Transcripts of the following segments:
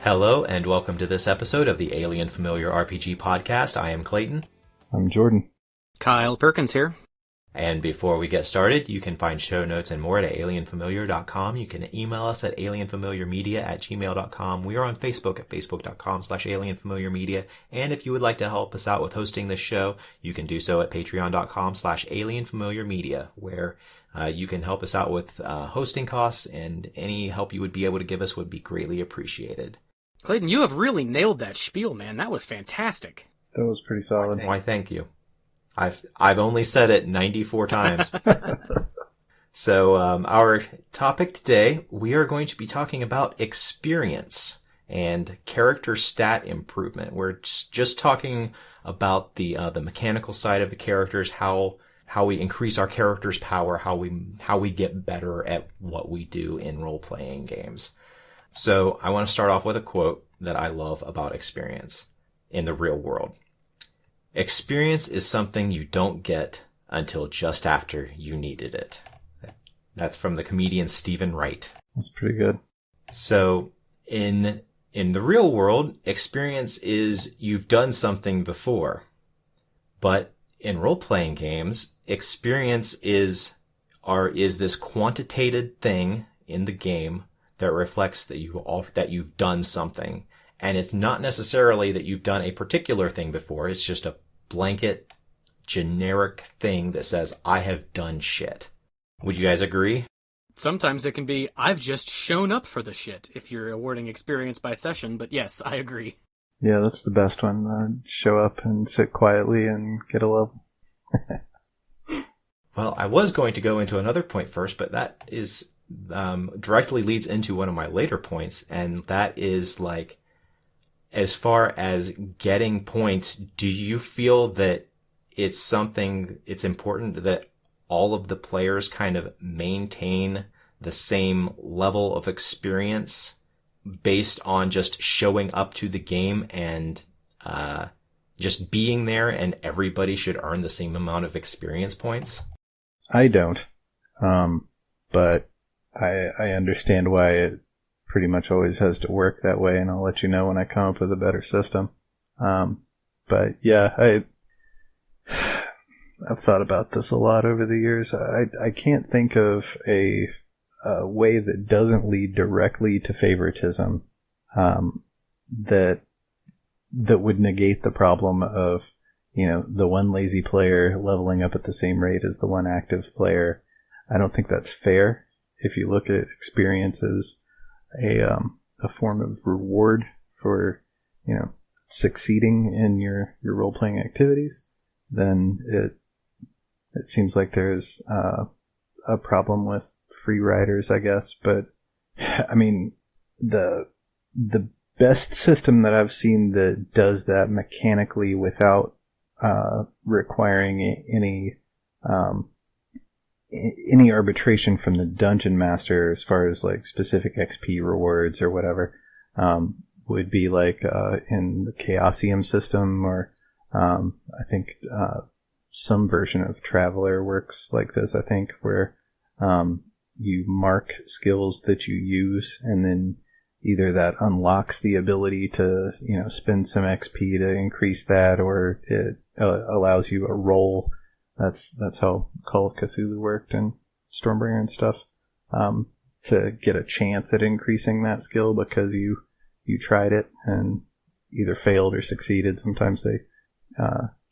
Hello, and welcome to this episode of the Alien Familiar RPG podcast. I am Clayton. I'm Jordan. Kyle Perkins here. And before we get started, you can find show notes and more at alienfamiliar.com. You can email us at alienfamiliarmedia@gmail.com. We are on Facebook at facebook.com/alienfamiliarmedia. And if you would like to help us out with hosting this show, you can do so at patreon.com/alienfamiliarmedia, where you can help us out with hosting costs, and any help you would be able to give us would be greatly appreciated. Clayton, you have really nailed that spiel, man. That was fantastic. That was pretty solid. Why, thank you. I've only said it 94 times. So our topic today, we are going to be talking about experience and character stat improvement. We're just talking about the mechanical side of the characters, how we increase our character's power, how we get better at what we do in role-playing games. So I want to start off with a quote that I love about experience in the real world. Experience is something you don't get until just after you needed it. That's from the comedian Stephen Wright. That's pretty good. So in the real world, experience is you've done something before. But in role-playing games, experience is this quantitated thing in the game that reflects that you've done something. And it's not necessarily that you've done a particular thing before. It's just a blanket, generic thing that says, I have done shit. Would you guys agree? Sometimes it can be, I've just shown up for the shit, if you're awarding experience by session, but yes, I agree. Yeah, that's the best one. Show up and sit quietly and get a level. Well, I was going to go into another point first, but that is directly leads into one of my later points, and that is like, as far as getting points, do you feel that it's important that all of the players kind of maintain the same level of experience based on just showing up to the game and just being there, and everybody should earn the same amount of experience points? I don't. But I understand why it pretty much always has to work that way, and I'll let you know when I come up with a better system. But yeah, I've thought about this a lot over the years. I can't think of a way that doesn't lead directly to favoritism that would negate the problem of, the one lazy player leveling up at the same rate as the one active player. I don't think that's fair. If you look at experience as a form of reward for, succeeding in your role-playing activities, then it seems like there's a problem with free riders, I guess. But I mean, the best system that I've seen that does that mechanically without requiring any arbitration from the dungeon master as far as like specific XP rewards or whatever, would be like in the Chaosium system, or I think some version of Traveler works like this, I think, where you mark skills that you use, and then either that unlocks the ability to spend some XP to increase that, or it allows you a roll. That's how Call of Cthulhu worked and Stormbringer and stuff, to get a chance at increasing that skill because you tried it and either failed or succeeded. Sometimes they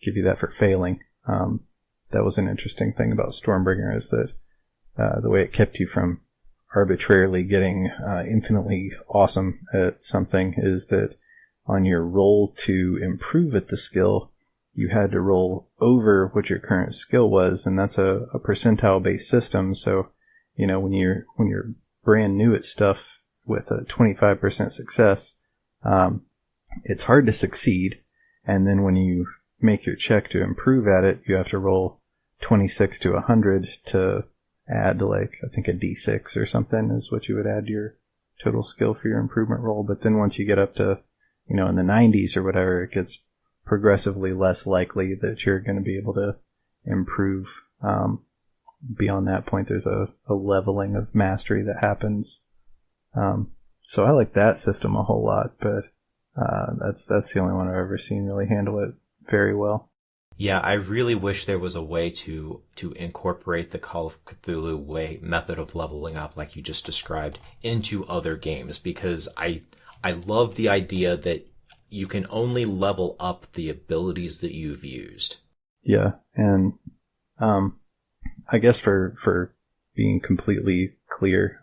give you that for failing. That was an interesting thing about Stormbringer, is that the way it kept you from arbitrarily getting infinitely awesome at something is that on your roll to improve at the skill, you had to roll over what your current skill was, and that's a percentile-based system. So, when you're brand new at stuff with a 25% success, it's hard to succeed. And then when you make your check to improve at it, you have to roll 26 to 100 to add, like, I think a D6 or something is what you would add to your total skill for your improvement roll. But then once you get up to, in the 90s or whatever, it gets progressively less likely that you're going to be able to improve. Beyond that point, there's a leveling of mastery that happens. So I like that system a whole lot, but that's the only one I've ever seen really handle it very well. Yeah, I really wish there was a way to incorporate the Call of Cthulhu method of leveling up, like you just described, into other games, because I love the idea that you can only level up the abilities that you've used. Yeah, and I guess for being completely clear,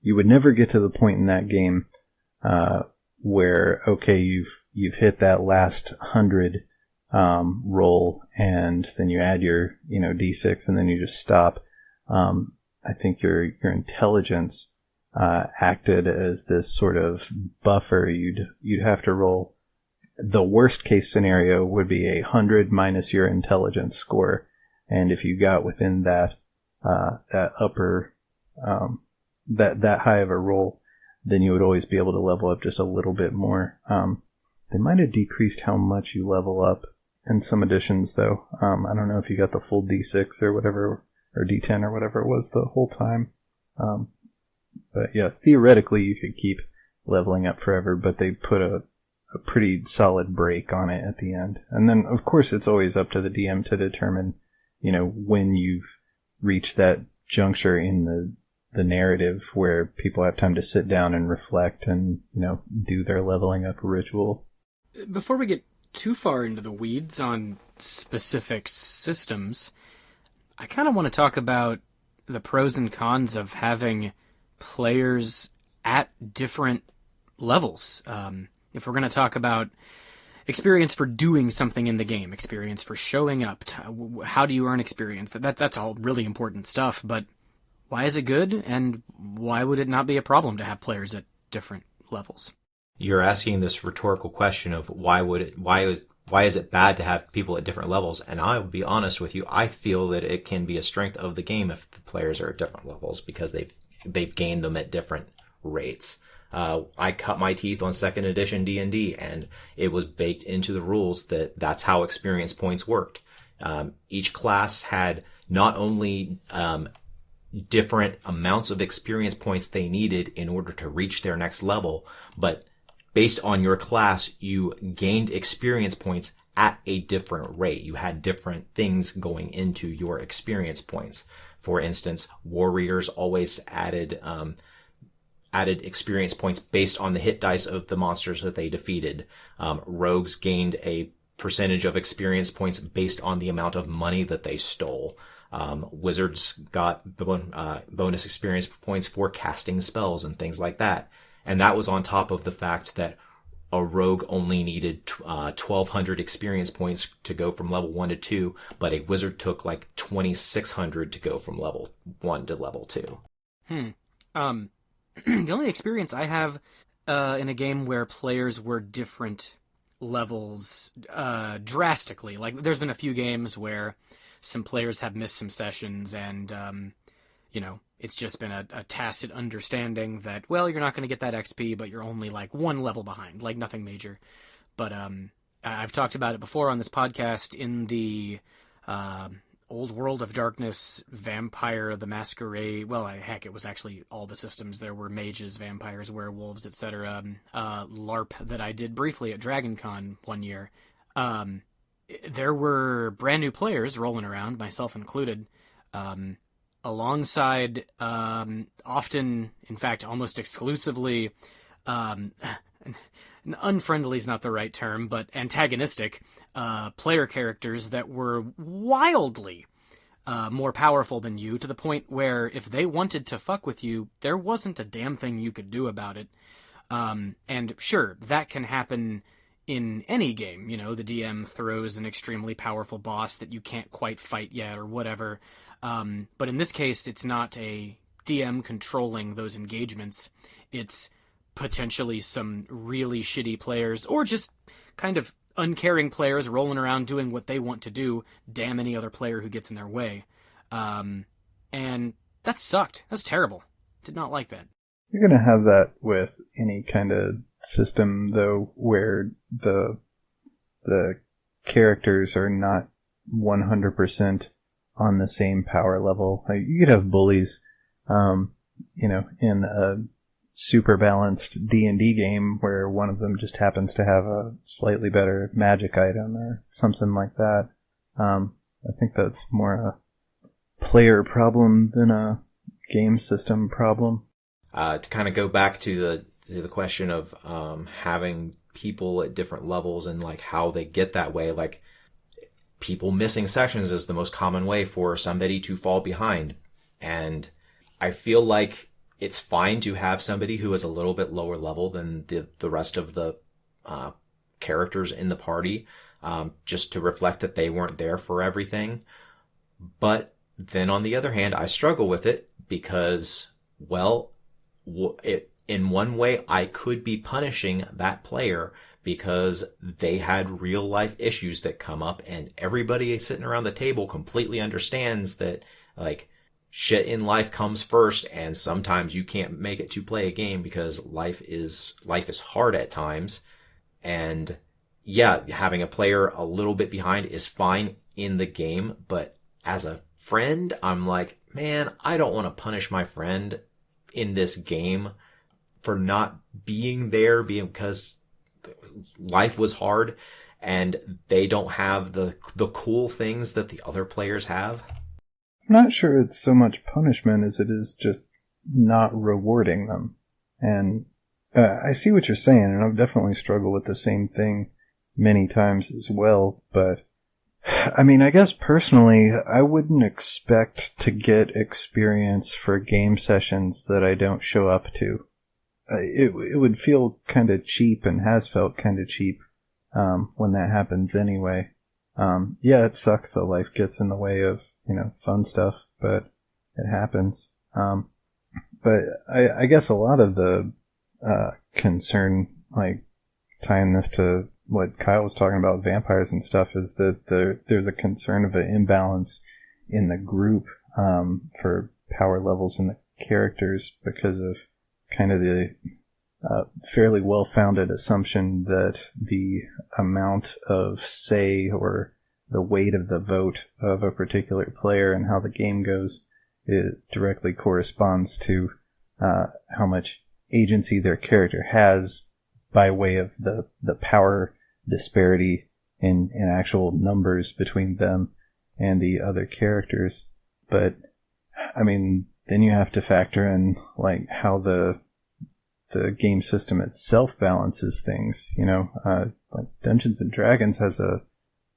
you would never get to the point in that game where, okay, you've hit that last 100 roll, and then you add your d6, and then you just stop. I think your intelligence acted as this sort of buffer. You'd have to roll. The worst case scenario would be 100 minus your intelligence score, and if you got within that upper that high of a roll, then you would always be able to level up just a little bit more. They might have decreased how much you level up in some editions, though. I don't know if you got the full D6 or whatever, or D10 or whatever it was the whole time. But yeah, theoretically you could keep leveling up forever, but they put a pretty solid break on it at the end. And then, of course, it's always up to the DM to determine, when you've reached that juncture in the narrative where people have time to sit down and reflect and, do their leveling up ritual. Before we get too far into the weeds on specific systems, I kind of want to talk about the pros and cons of having players at different levels. If we're going to talk about experience for doing something in the game, experience for showing up, how do you earn experience? That's all really important stuff, but why is it good, and why would it not be a problem to have players at different levels? You're asking this rhetorical question of why is it bad to have people at different levels? And I will be honest with you, I feel that it can be a strength of the game if the players are at different levels, because they've gained them at different rates. I cut my teeth on 2nd edition D&D, and it was baked into the rules that that's how experience points worked. Each class had not only different amounts of experience points they needed in order to reach their next level, but based on your class, you gained experience points at a different rate. You had different things going into your experience points. For instance, warriors always added experience points based on the hit dice of the monsters that they defeated. Rogues gained a percentage of experience points based on the amount of money that they stole. Wizards got bonus experience points for casting spells and things like that. And that was on top of the fact that a rogue only needed 1,200 experience points to go from level 1 to 2, but a wizard took like 2,600 to go from level 1 to level 2. The only experience I have in a game where players were different levels drastically, like there's been a few games where some players have missed some sessions, and it's just been a tacit understanding that, well, you're not going to get that XP, but you're only like one level behind, like nothing major. But I've talked about it before on this podcast in the Old World of Darkness, Vampire the Masquerade. Well, heck, it was actually all the systems. There were mages, vampires, werewolves, etc. LARP that I did briefly at DragonCon one year. There were brand new players rolling around, myself included, alongside, often, in fact, almost exclusively, unfriendly is not the right term, but antagonistic player characters that were wildly more powerful than you, to the point where if they wanted to fuck with you, there wasn't a damn thing you could do about it. And sure, that can happen in any game. The DM throws an extremely powerful boss that you can't quite fight yet or whatever. But in this case, it's not a DM controlling those engagements. It's potentially some really shitty players, or just kind of uncaring players rolling around doing what they want to do, damn any other player who gets in their way. And that sucked. That's terrible. Did not like that. You're going to have that with any kind of system, though, where the characters are not 100% on the same power level. Like, you could have bullies, in a super balanced D&D game where one of them just happens to have a slightly better magic item or something like that. I think that's more a player problem than a game system problem. To kind of go back to the question of having people at different levels and like how they get that way, like people missing sections is the most common way for somebody to fall behind. And I feel like it's fine to have somebody who is a little bit lower level than the rest of the characters in the party, just to reflect that they weren't there for everything. But then on the other hand, I struggle with it because, well, in one way, I could be punishing that player because they had real life issues that come up, and everybody sitting around the table completely understands that, like, shit in life comes first, and sometimes you can't make it to play a game because life is hard at times. And yeah, having a player a little bit behind is fine in the game, but as a friend, I'm like, man, I don't want to punish my friend in this game for not being there because life was hard and they don't have the cool things that the other players have. I'm not sure it's so much punishment as it is just not rewarding them. And I see what you're saying, and I've definitely struggled with the same thing many times as well, but I mean, I guess personally, I wouldn't expect to get experience for game sessions that I don't show up to. It would feel kind of cheap and has felt kind of cheap when that happens anyway. Yeah, it sucks that life gets in the way of, fun stuff, but it happens. But I guess a lot of the concern, like tying this to what Kyle was talking about, vampires and stuff, is that there's a concern of an imbalance in the group for power levels in the characters because of kind of the fairly well-founded assumption that the amount of say or the weight of the vote of a particular player and how the game goes, it directly corresponds to how much agency their character has by way of the power disparity in actual numbers between them and the other characters. But, I mean, then you have to factor in, like, how the game system itself balances things, like Dungeons and Dragons has a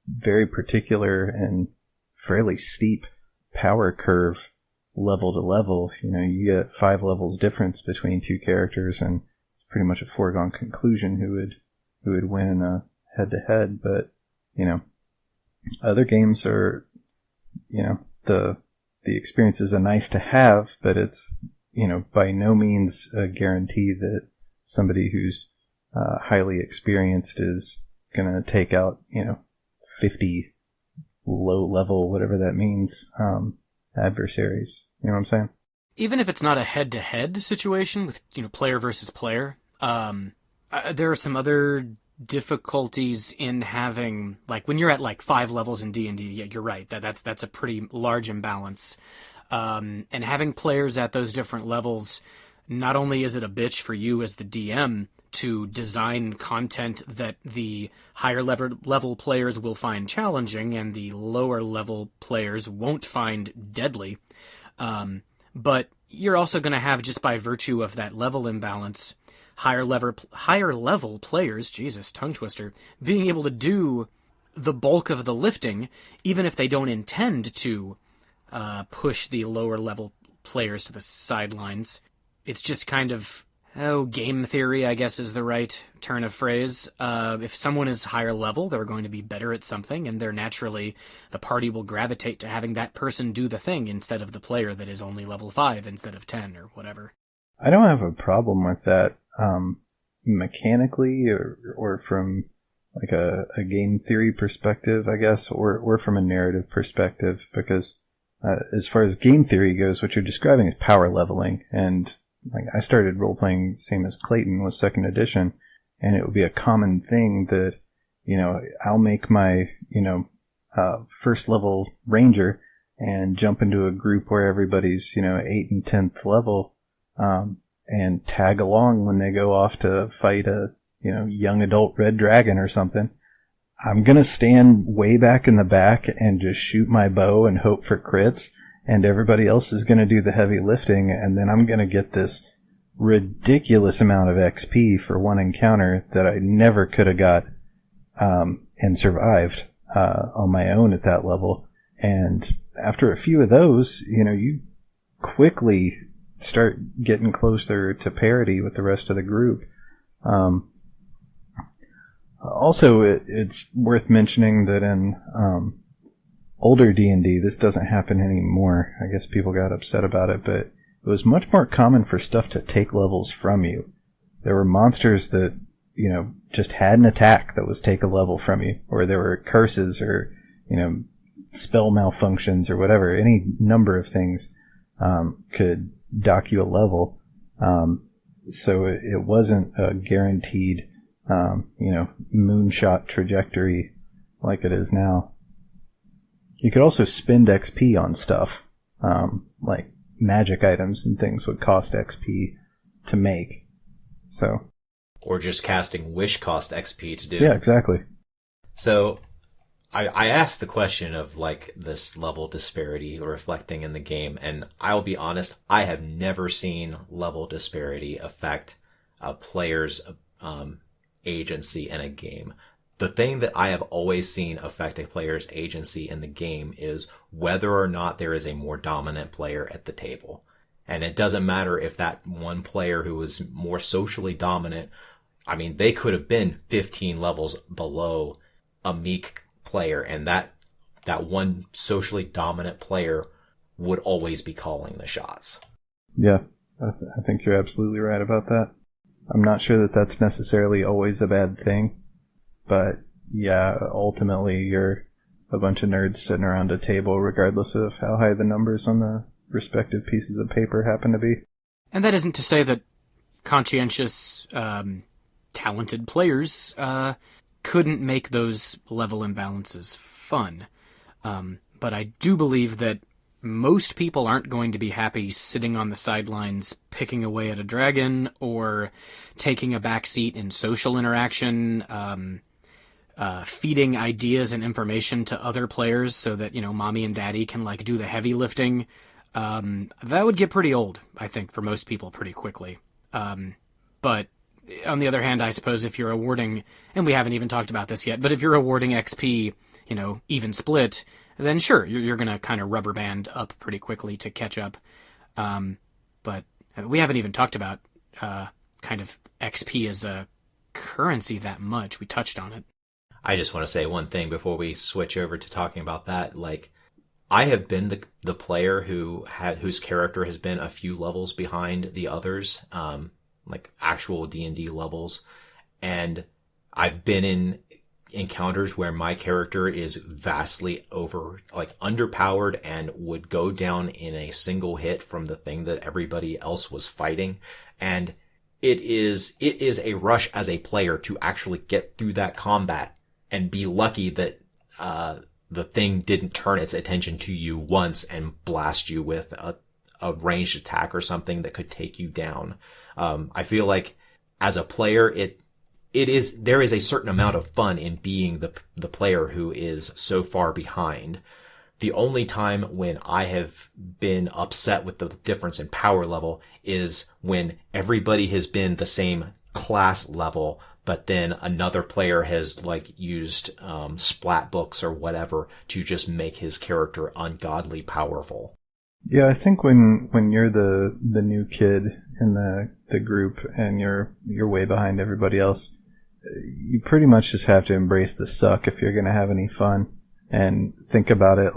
very particular and fairly steep power curve level to level. You get 5 levels difference between two characters, and it's pretty much a foregone conclusion who would win in a head-to-head. But other games are, the experience is a nice to have, but it's by no means a guarantee that somebody who's highly experienced is gonna take out 50 low level, whatever that means, adversaries. You know what I'm saying? Even if it's not a head-to-head situation with, player versus player, there are some other difficulties in having, like, when you're at, like, 5 levels in D&D, yeah, you're right, that's a pretty large imbalance. And having players at those different levels, not only is it a bitch for you as the DM to design content that the higher level players will find challenging and the lower level players won't find deadly, but you're also going to have, just by virtue of that level imbalance, higher level players, Jesus, tongue twister, being able to do the bulk of the lifting, even if they don't intend to push the lower level players to the sidelines. It's just kind of, game theory, I guess, is the right turn of phrase. If someone is higher level, they're going to be better at something, and the party will gravitate to having that person do the thing instead of the player that is only level 5 instead of 10 or whatever. I don't have a problem with that mechanically or from like a game theory perspective, I guess, or from a narrative perspective, because as far as game theory goes, what you're describing is power leveling, and like I started role-playing same as Clayton with 2nd edition, and it would be a common thing that, I'll make my, first level ranger and jump into a group where everybody's, 8th and 10th level, and tag along when they go off to fight a, young adult red dragon or something, I'm going to stand way back in the back and just shoot my bow and hope for crits, and everybody else is going to do the heavy lifting, and then I'm going to get this ridiculous amount of XP for one encounter that I never could have got and survived on my own at that level. And after a few of those, you quickly start getting closer to parity with the rest of the group. Also, it's worth mentioning that in older D&D, this doesn't happen anymore. I guess people got upset about it, but it was much more common for stuff to take levels from you. There were monsters that, just had an attack that was take a level from you, or there were curses or, spell malfunctions or whatever. Any number of things could dock you a level. So it wasn't a guaranteed moonshot trajectory like it is now. You could also spend XP on stuff, like magic items and things would cost XP to make. Or just casting wish cost XP to do. Yeah, exactly. So I asked the question of like this level disparity reflecting in the game, and I'll be honest, I have never seen level disparity affect a player's agency in a game. The thing that I have always seen affect a player's agency in the game is whether or not there is a more dominant player at the table. And it doesn't matter if that one player who is more socially dominant, I mean, they could have been 15 levels below a meek player, and that one socially dominant player would always be calling the shots. Yeah, I think you're absolutely right about that. I'm not sure that that's necessarily always a bad thing, but yeah, ultimately you're a bunch of nerds sitting around a table regardless of how high the numbers on the respective pieces of paper happen to be. And that isn't to say that conscientious, talented players couldn't make those level imbalances fun. But I do believe that most people aren't going to be happy sitting on the sidelines picking away at a dragon or taking a backseat in social interaction, feeding ideas and information to other players so that, mommy and daddy can do the heavy lifting. That would get pretty old, I think, for most people pretty quickly. But on the other hand, I suppose if you're awarding, and we haven't even talked about this yet, but if you're awarding XP, even split, then sure, you're going to kind of rubber band up pretty quickly to catch up. But we haven't even talked about kind of XP as a currency that much. We touched on it. I just want to say one thing before we switch over to talking about that. I have been the player whose character has been a few levels behind the others, actual D&D levels, and I've been in encounters where my character is vastly underpowered and would go down in a single hit from the thing that everybody else was fighting, and it is a rush as a player to actually get through that combat and be lucky that the thing didn't turn its attention to you once and blast you with a ranged attack or something that could take you down. I feel like as a player, there is a certain amount of fun in being the player who is so far behind. The only time when I have been upset with the difference in power level is when everybody has been the same class level, but then another player has used splat books or whatever to just make his character ungodly powerful. Yeah, I think when you're the new kid in the group and you're way behind everybody else, you pretty much just have to embrace the suck if you're going to have any fun, and think about it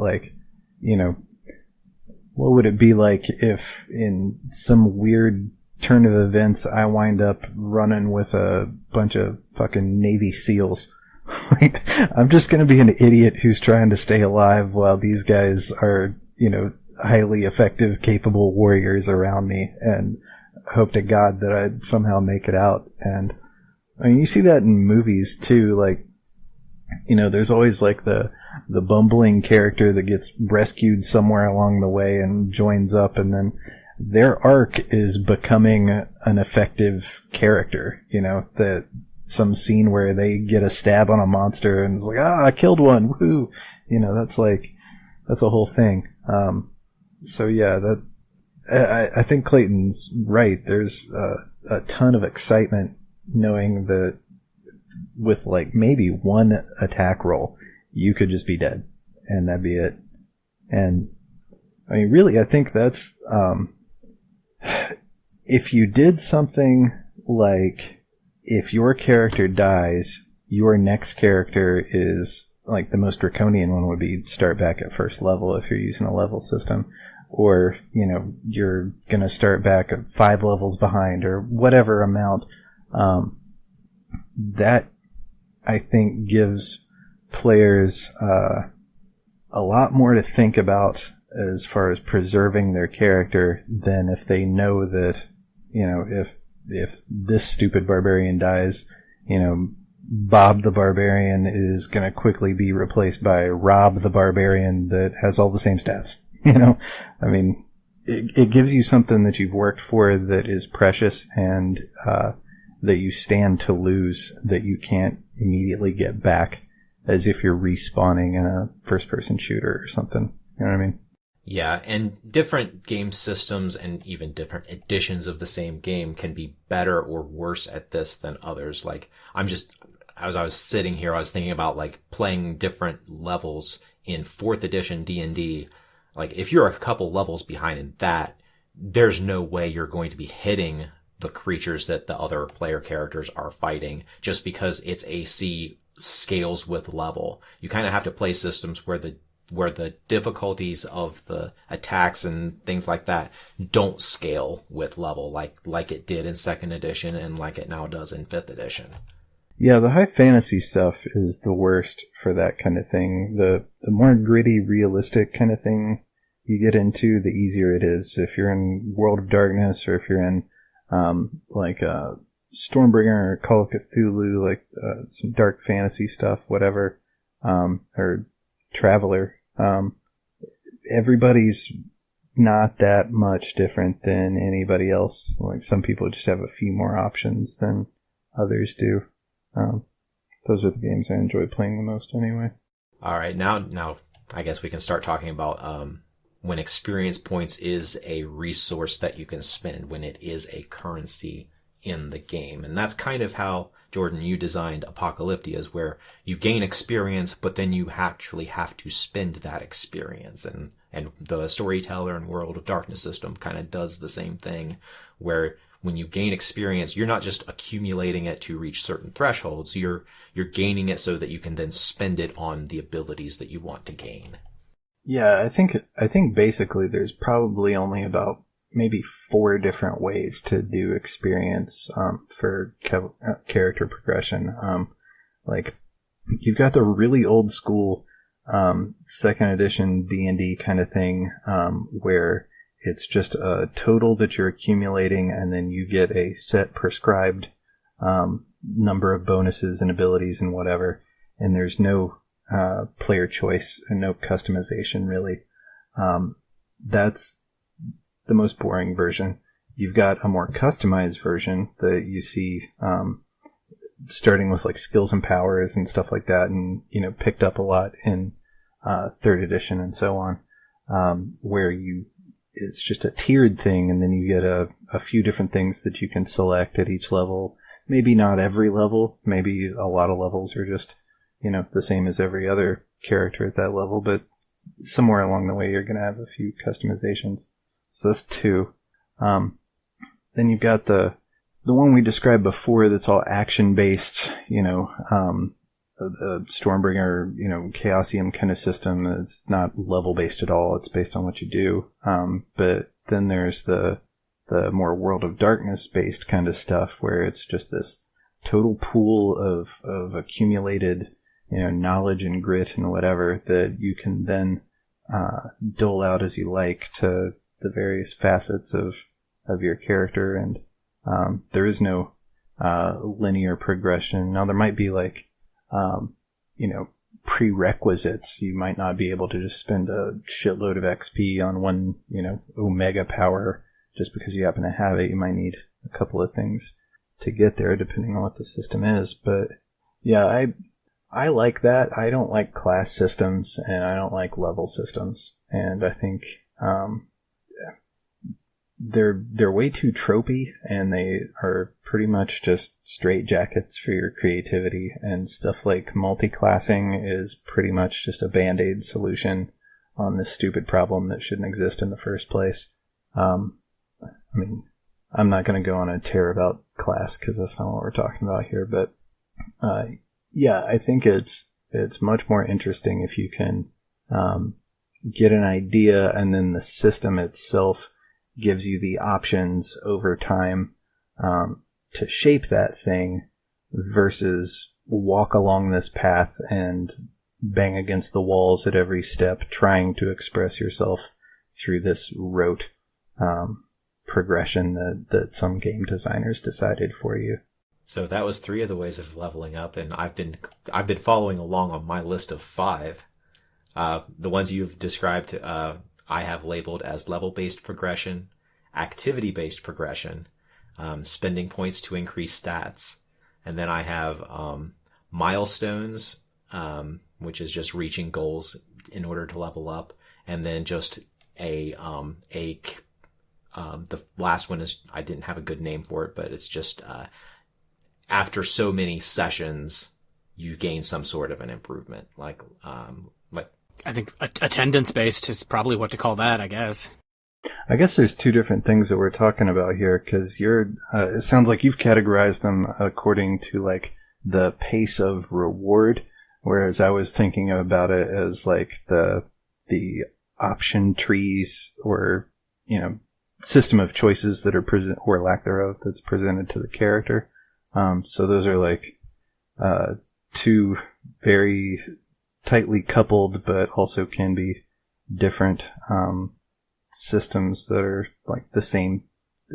what would it be like if in some weird turn of events I wind up running with a bunch of fucking Navy SEALs. I'm just going to be an idiot who's trying to stay alive while these guys are, highly effective, capable warriors around me, and hope to God that I'd somehow make it out. And I mean, you see that in movies too, there's always the bumbling character that gets rescued somewhere along the way and joins up, and then their arc is becoming an effective character. You know, that some scene where they get a stab on a monster and it's like, I killed one, woohoo! You know, that's a whole thing. So yeah, I think Clayton's right. There's a ton of excitement knowing that with like maybe one attack roll, you could just be dead, and that'd be it. And I mean, really, I think that's if you did something like if your character dies, your next character is like the most draconian one would be start back at first level if you're using a level system. Or, you know, you're going to start back at 5 levels behind or whatever amount. That, I think, gives players a lot more to think about as far as preserving their character than if they know that, you know, if this stupid barbarian dies, you know, Bob the Barbarian is going to quickly be replaced by Rob the Barbarian that has all the same stats. You know, I mean, it gives you something that you've worked for that is precious and that you stand to lose that you can't immediately get back as if you're respawning in a first-person shooter or something. You know what I mean? Yeah, and different game systems and even different editions of the same game can be better or worse at this than others. Like, as I was sitting here, I was thinking about like playing different levels in 4th edition D&D. Like, if you're a couple levels behind in that, there's no way you're going to be hitting the creatures that the other player characters are fighting just because its AC scales with level. You kind of have to play systems where the difficulties of the attacks and things like that don't scale with level like it did in 2nd edition and like it now does in 5th edition. Yeah, the high fantasy stuff is the worst for that kind of thing. The more gritty, realistic kind of thing you get into, the easier it is. If you're in World of Darkness or if you're in Stormbringer or Call of Cthulhu, like some dark fantasy stuff, whatever, or Traveler, everybody's not that much different than anybody else. Like, some people just have a few more options than others do. Those are the games I enjoy playing the most anyway. All right, now I guess we can start talking about when experience points is a resource that you can spend, when it is a currency in the game. And that's kind of how, Jordan, you designed Apocalyptias, where you gain experience, but then you actually have to spend that experience. And the Storyteller and World of Darkness system kind of does the same thing, where when you gain experience, you're not just accumulating it to reach certain thresholds, you're gaining it so that you can then spend it on the abilities that you want to gain. Yeah, I think basically there's probably only about maybe 4 different ways to do experience for character progression. Like, you've got the really old school 2nd edition D&D kind of thing, where it's just a total that you're accumulating, and then you get a set prescribed number of bonuses and abilities and whatever, and there's no player choice and no customization, really. That's the most boring version. You've got a more customized version that you see starting with like skills and powers and stuff like that, and picked up a lot in 3rd edition and so on, where it's just a tiered thing, and then you get a few different things that you can select at each level. Maybe not every level, maybe a lot of levels are just the same as every other character at that level, but somewhere along the way you're going to have a few customizations. So that's 2. Then you've got the one we described before that's all action-based, the Stormbringer, Chaosium kind of system. It's not level-based at all. It's based on what you do. But then there's the more World of Darkness-based kind of stuff where it's just this total pool of accumulated knowledge and grit and whatever that you can then dole out as you like to the various facets of your character. And there is no linear progression. Now, there might be like prerequisites. You might not be able to just spend a shitload of XP on one Omega power just because you happen to have it, you might need a couple of things to get there, depending on what the system is. But yeah, I like that. I don't like class systems, and I don't like level systems. And I think they're way too tropey, and they are pretty much just straight jackets for your creativity. And stuff like multi-classing is pretty much just a band-aid solution on this stupid problem that shouldn't exist in the first place. I mean, I'm not going to go on a tear about class because that's not what we're talking about here. But yeah, I think it's much more interesting if you can get an idea, and then the system itself gives you the options over time to shape that thing, versus walk along this path and bang against the walls at every step trying to express yourself through this rote progression that some game designers decided for you. So that was 3 of the ways of leveling up, and I've been following along on my list of 5. The ones you've described, I have labeled as level-based progression, activity-based progression, spending points to increase stats, and then I have milestones, which is just reaching goals in order to level up, and then just the last one is, I didn't have a good name for it, but it's just after so many sessions, you gain some sort of an improvement, like I think attendance based is probably what to call that, I guess. I guess there's 2 different things that we're talking about here, because it sounds like you've categorized them according to like the pace of reward, whereas I was thinking about it as like the option trees, or system of choices that are present, or lack thereof, that's presented to the character. So those are like 2 very tightly coupled, but also can be different systems that are like the same.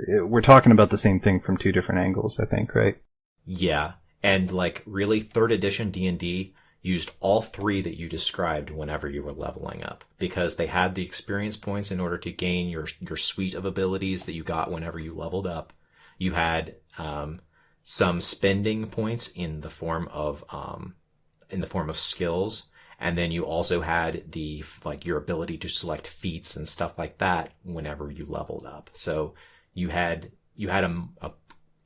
We're talking about the same thing from 2 different angles, I think, right? Yeah, and like really 3rd edition D&D used all 3 that you described whenever you were leveling up, because they had the experience points in order to gain your suite of abilities that you got whenever you leveled up. You had some spending points in the form of skills, and then you also had your ability to select feats and stuff like that whenever you leveled up. So you had in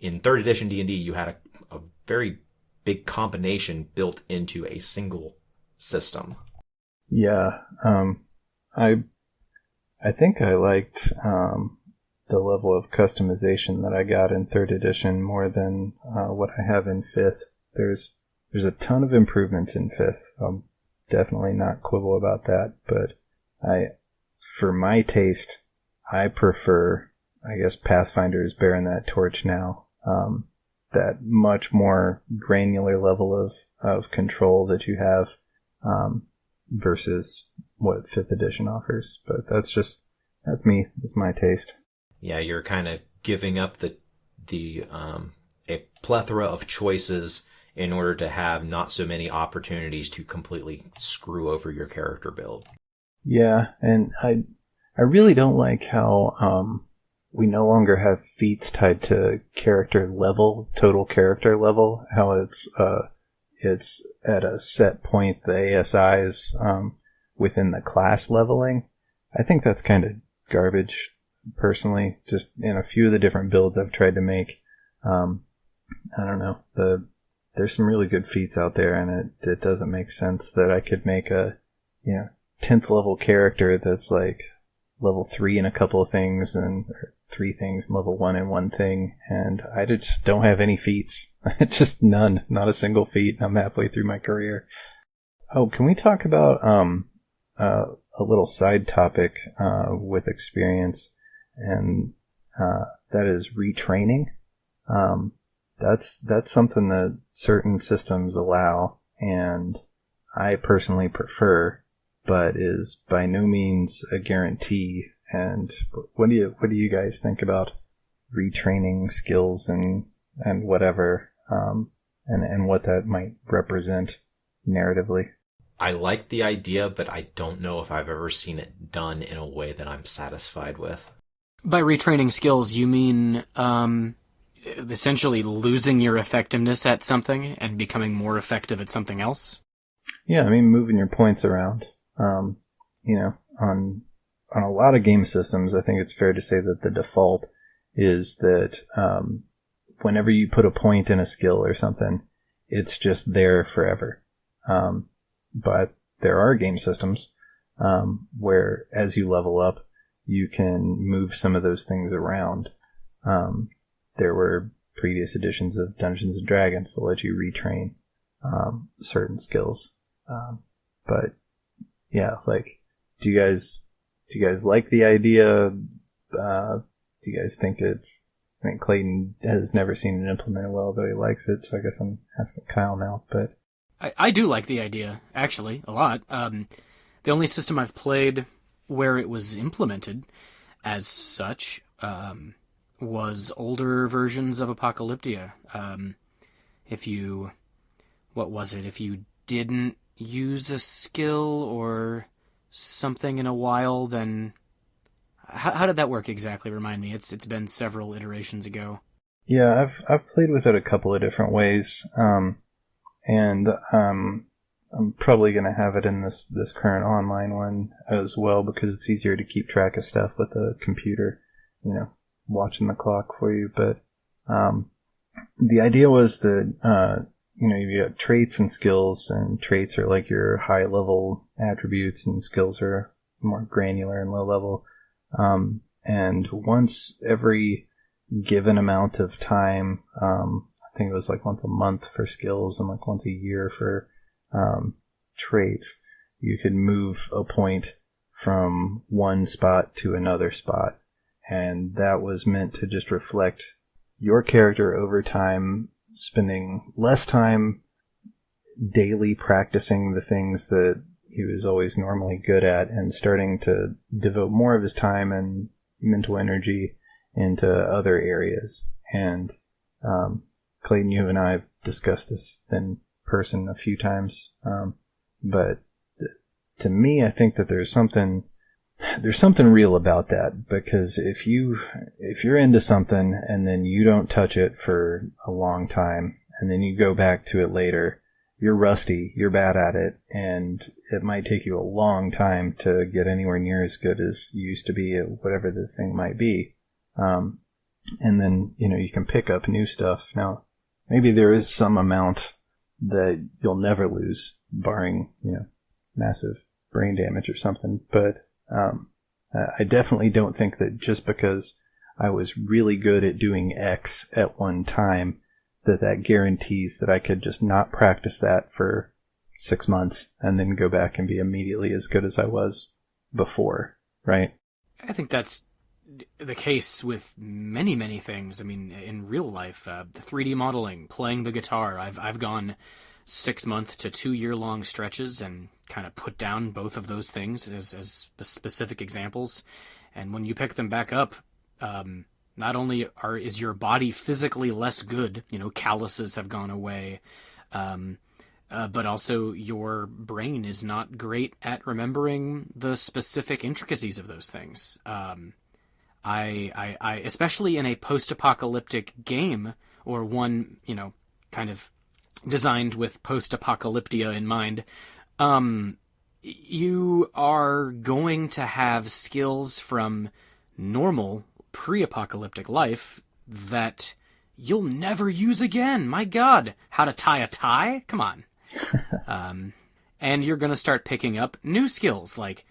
3rd edition D&D, you had a very big combination built into a single system. Yeah, I think I liked the level of customization that I got in 3rd edition more than what I have in 5th. There's a ton of improvements in 5th. I'll definitely not quibble about that, but for my taste, I prefer, I guess, Pathfinder is bearing that torch now. That much more granular level of control that you have versus what 5th edition offers. But that's me. That's my taste. Yeah, you're kind of giving up a plethora of choices in order to have not so many opportunities to completely screw over your character build. Yeah, and I really don't like how we no longer have feats tied to character level, total character level. How it's at a set point, the ASIs within the class leveling. I think that's kind of garbage, personally. Just in a few of the different builds I've tried to make, I don't know, there's some really good feats out there, and it doesn't make sense that I could make a 10th level character that's like level 3 in a couple of things, and 3 things, level 1 in 1 thing, and I just don't have any feats. Just none. Not a single feat. I'm halfway through my career. Oh, can we talk about a little side topic with experience, and that is retraining? That's something that certain systems allow, and I personally prefer, but is by no means a guarantee. And what do you guys think about retraining skills and whatever, and what that might represent narratively? I like the idea, but I don't know if I've ever seen it done in a way that I'm satisfied with. By retraining skills, you mean essentially losing your effectiveness at something and becoming more effective at something else? Yeah, I mean, moving your points around. On a lot of game systems, I think it's fair to say that the default is that whenever you put a point in a skill or something, it's just there forever. But there are game systems where, as you level up, you can move some of those things around. There were previous editions of Dungeons and Dragons that let you retrain certain skills. But yeah, like, do you guys like the idea? Do you guys think it's? I think Clayton has never seen it implemented well, though he likes it. So I guess I'm asking Kyle now. But I do like the idea, actually, a lot. The only system I've played where it was implemented as such was older versions of Apocalyptia. If you didn't use a skill or something in a while, then how did that work exactly? Remind me. It's been several iterations ago. Yeah, I've played with it a couple of different ways, and I'm probably going to have it in this current online one as well because it's easier to keep track of stuff with a computer, watching the clock for you. But the idea was that you got traits and skills, and traits are like your high level attributes, and skills are more granular and low level. And once every given amount of time, I think it was like once a month for skills and like once a year for traits, you could move a point from one spot to another spot. And that was meant to just reflect your character over time, spending less time daily practicing the things that he was always normally good at and starting to devote more of his time and mental energy into other areas. And Clayton, you and I have discussed this in person a few times, but to me, I think that there's something real about that, because if you're into something and then you don't touch it for a long time and then you go back to it later, you're rusty, you're bad at it, and it might take you a long time to get anywhere near as good as you used to be at whatever the thing might be. And then, you can pick up new stuff. Now, maybe there is some amount that you'll never lose, barring, massive brain damage or something. But I definitely don't think that just because I was really good at doing X at one time, that guarantees that I could just not practice that for 6 months and then go back and be immediately as good as I was before, right? I think that's the case with many, many things. I mean, in real life, the 3D modeling, playing the guitar, I've gone 6 month to 2 year long stretches and kind of put down both of those things as specific examples. And when you pick them back up, not only is your body physically less good, calluses have gone away, but also your brain is not great at remembering the specific intricacies of those things. I especially in a post-apocalyptic game, or one, kind of designed with post-apocalyptia in mind, you are going to have skills from normal pre-apocalyptic life that you'll never use again. My God, how to tie a tie? Come on. And you're going to start picking up new skills, like,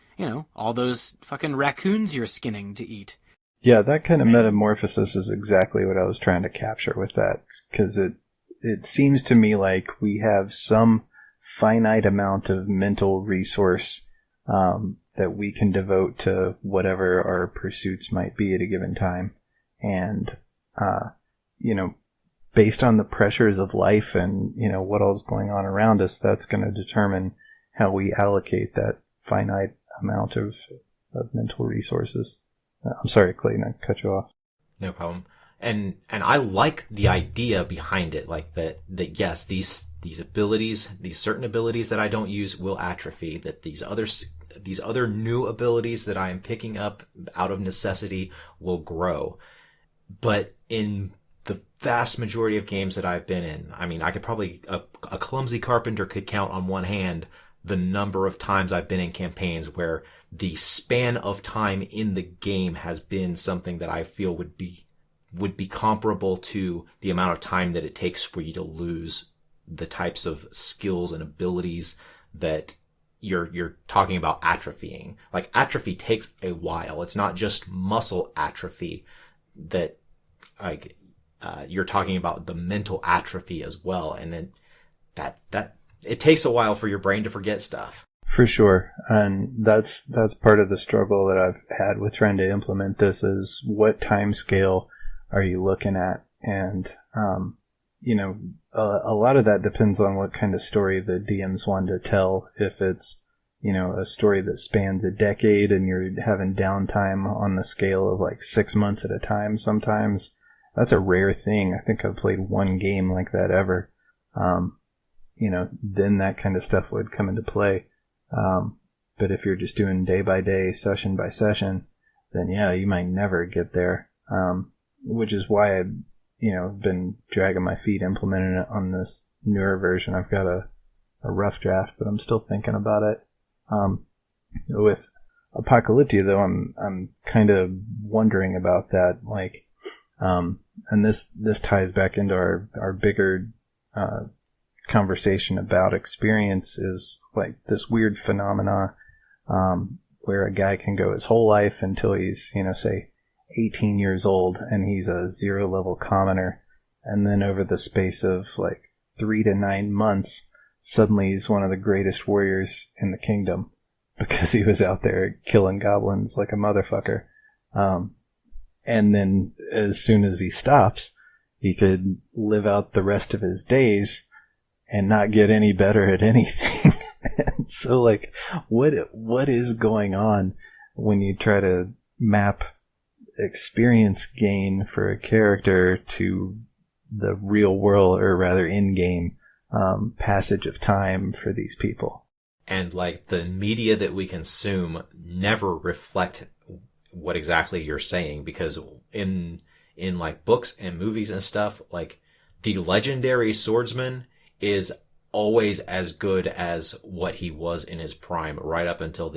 all those fucking raccoons you're skinning to eat. Yeah, that kind of metamorphosis is exactly what I was trying to capture with that, because it seems to me like we have some finite amount of mental resource that we can devote to whatever our pursuits might be at a given time. And, based on the pressures of life and, what all's going on around us, that's going to determine how we allocate that finite amount of mental resources. I'm sorry, Clayton, I cut you off. No problem. And I like the idea behind it, like that yes, these abilities, these certain abilities that I don't use will atrophy, that these other these other new abilities that I am picking up out of necessity will grow. But in the vast majority of games that I've been in, I mean, I could probably, a clumsy carpenter could count on one hand the number of times I've been in campaigns where the span of time in the game has been something that I feel would be comparable to the amount of time that it takes for you to lose the types of skills and abilities that you're talking about atrophying. Like, atrophy takes a while. It's not just muscle atrophy that, like, you're talking about the mental atrophy as well. And then that it takes a while for your brain to forget stuff. For sure. And that's part of the struggle that I've had with trying to implement this is what time scale are you looking at? And, a lot of that depends on what kind of story the DMs want to tell. If it's, a story that spans a decade and you're having downtime on the scale of like 6 months at a time sometimes, that's a rare thing. I think I've played one game like that ever. Then that kind of stuff would come into play. But if you're just doing day by day, session by session, then yeah, you might never get there. Which is why I've, been dragging my feet implementing it on this newer version. I've got a rough draft, but I'm still thinking about it. With Apocalyptia, though, I'm kind of wondering about that. Like, and this ties back into our bigger conversation about experience, is like this weird phenomena where a guy can go his whole life until he's, say, 18 years old, and he's a 0 level commoner, and then over the space of like 3 to 9 months, suddenly he's one of the greatest warriors in the kingdom because he was out there killing goblins like a motherfucker. And then as soon as he stops, he could live out the rest of his days and not get any better at anything. And so, like, what is going on when you try to map experience gain for a character to the real world, or rather in-game passage of time for these people? And like, the media that we consume never reflect what exactly you're saying, because in like books and movies and stuff, like, the legendary swordsman is always as good as what he was in his prime, right up until